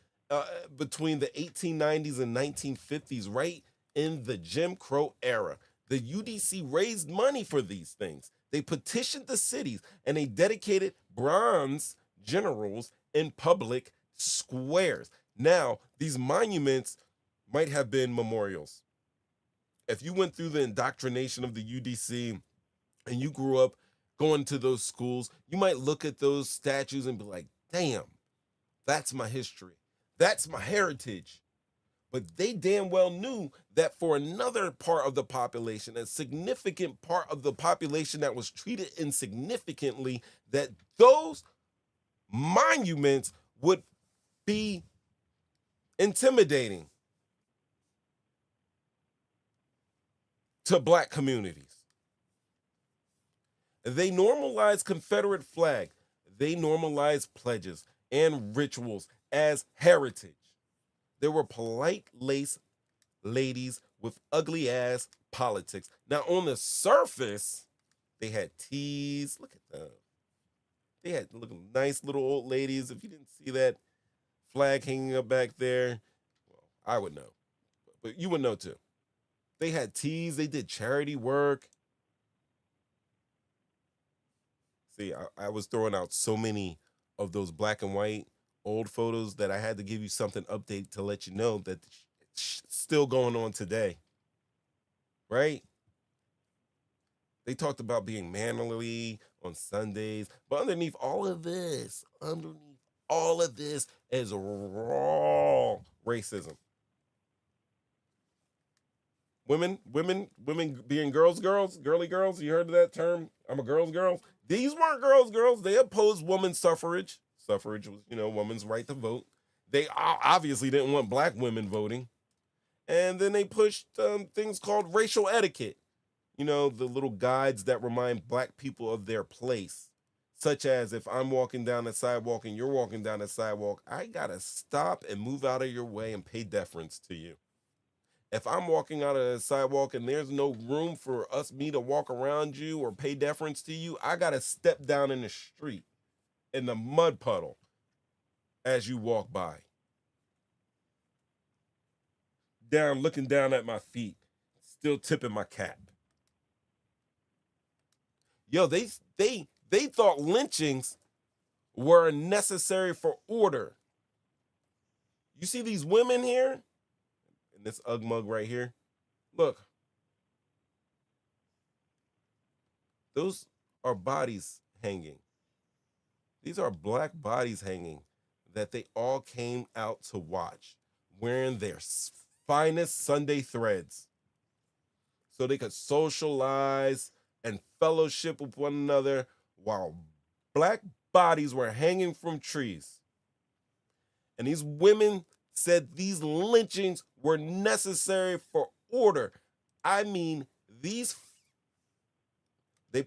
between the 1890s and 1950s, right in the Jim Crow era. The UDC raised money for these things. They petitioned the cities and they dedicated bronze generals in public squares. Now, these monuments might have been memorials. If you went through the indoctrination of the UDC and you grew up going to those schools, you might look at those statues and be like, damn, that's my history. That's my heritage. But they damn well knew that for another part of the population, a significant part of the population that was treated insignificantly, that those monuments would be intimidating to black communities. They normalized Confederate flag. They normalized pledges and rituals as heritage. There were polite lace ladies with ugly ass politics. Now on the surface, they had teas. Look at them. They had nice little old ladies. If you didn't see that flag hanging up back there, well, I would know. but you would know too. They had teas. They did charity work. See, I was throwing out so many of those black and white old photos that I had to give you something update to let you know that it's still going on today. Right? They talked about being manly on Sundays, but underneath all of this is raw racism. Women being girly girls. You heard of that term? I'm a girl's girl. These weren't girls. They opposed women's suffrage. Suffrage was, women's right to vote. They obviously didn't want black women voting. And then they pushed things called racial etiquette. The little guides that remind black people of their place. Such as if I'm walking down the sidewalk and you're walking down the sidewalk, I gotta stop and move out of your way and pay deference to you. If I'm walking out of the sidewalk and there's no room for me to walk around you or pay deference to you, I gotta step down in the street, in the mud puddle, as you walk by. Looking down at my feet, still tipping my cap. Yo, they thought lynchings were necessary for order. You see these women here? And this Ugg mug right here? Look. Those are bodies hanging. These are black bodies hanging that they all came out to watch, wearing their finest Sunday threads so they could socialize and fellowship with one another while black bodies were hanging from trees. And these women said these lynchings were necessary for order. I mean, they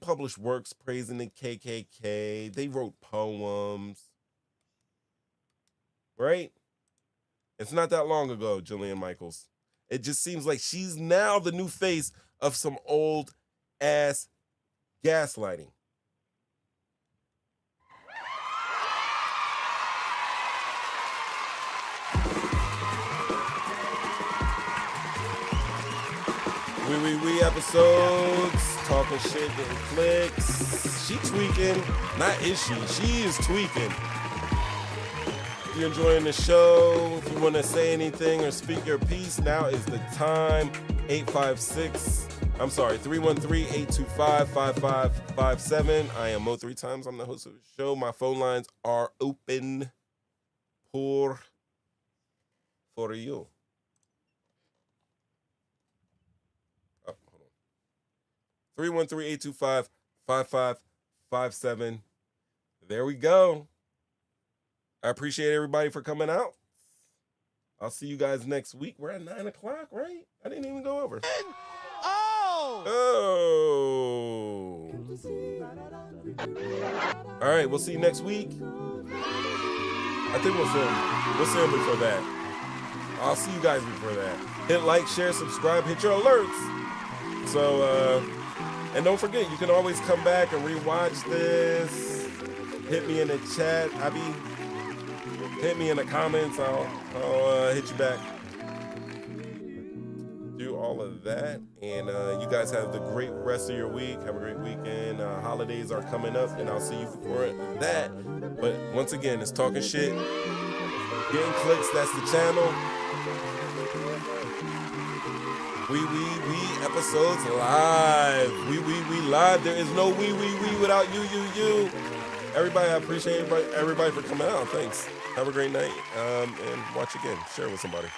published works praising the KKK. They wrote poems. Right? It's not that long ago, Jillian Michaels. It just seems like she's now the new face of some old ass gaslighting. We episodes, talking shit, getting clicks. She tweaking. Not is she. She is tweaking. If you're enjoying the show, if you want to say anything or speak your piece, now is the time. 313-825-5557. I am Mo 3 times. I'm the host of the show. My phone lines are open for you. Oh, hold on. 313-825-5557. There we go. I appreciate everybody for coming out. I'll see you guys next week. We're at 9 o'clock, right? I didn't even go over. Oh! All right, we'll see you next week. I think we'll see him before that. I'll see you guys before that. Hit like, share, subscribe, hit your alerts. So, and don't forget, you can always come back and rewatch this. Hit me in the chat. Hit me in the comments. I'll hit you back. Do all of that. And you guys have the great rest of your week. Have a great weekend. Holidays are coming up, and I'll see you before that. But once again, it's talking shit. Getting clicks, that's the channel. We episodes live. We live. There is no we without you. Everybody, I appreciate everybody for coming out. Thanks. Have a great night, and watch again. Share with somebody.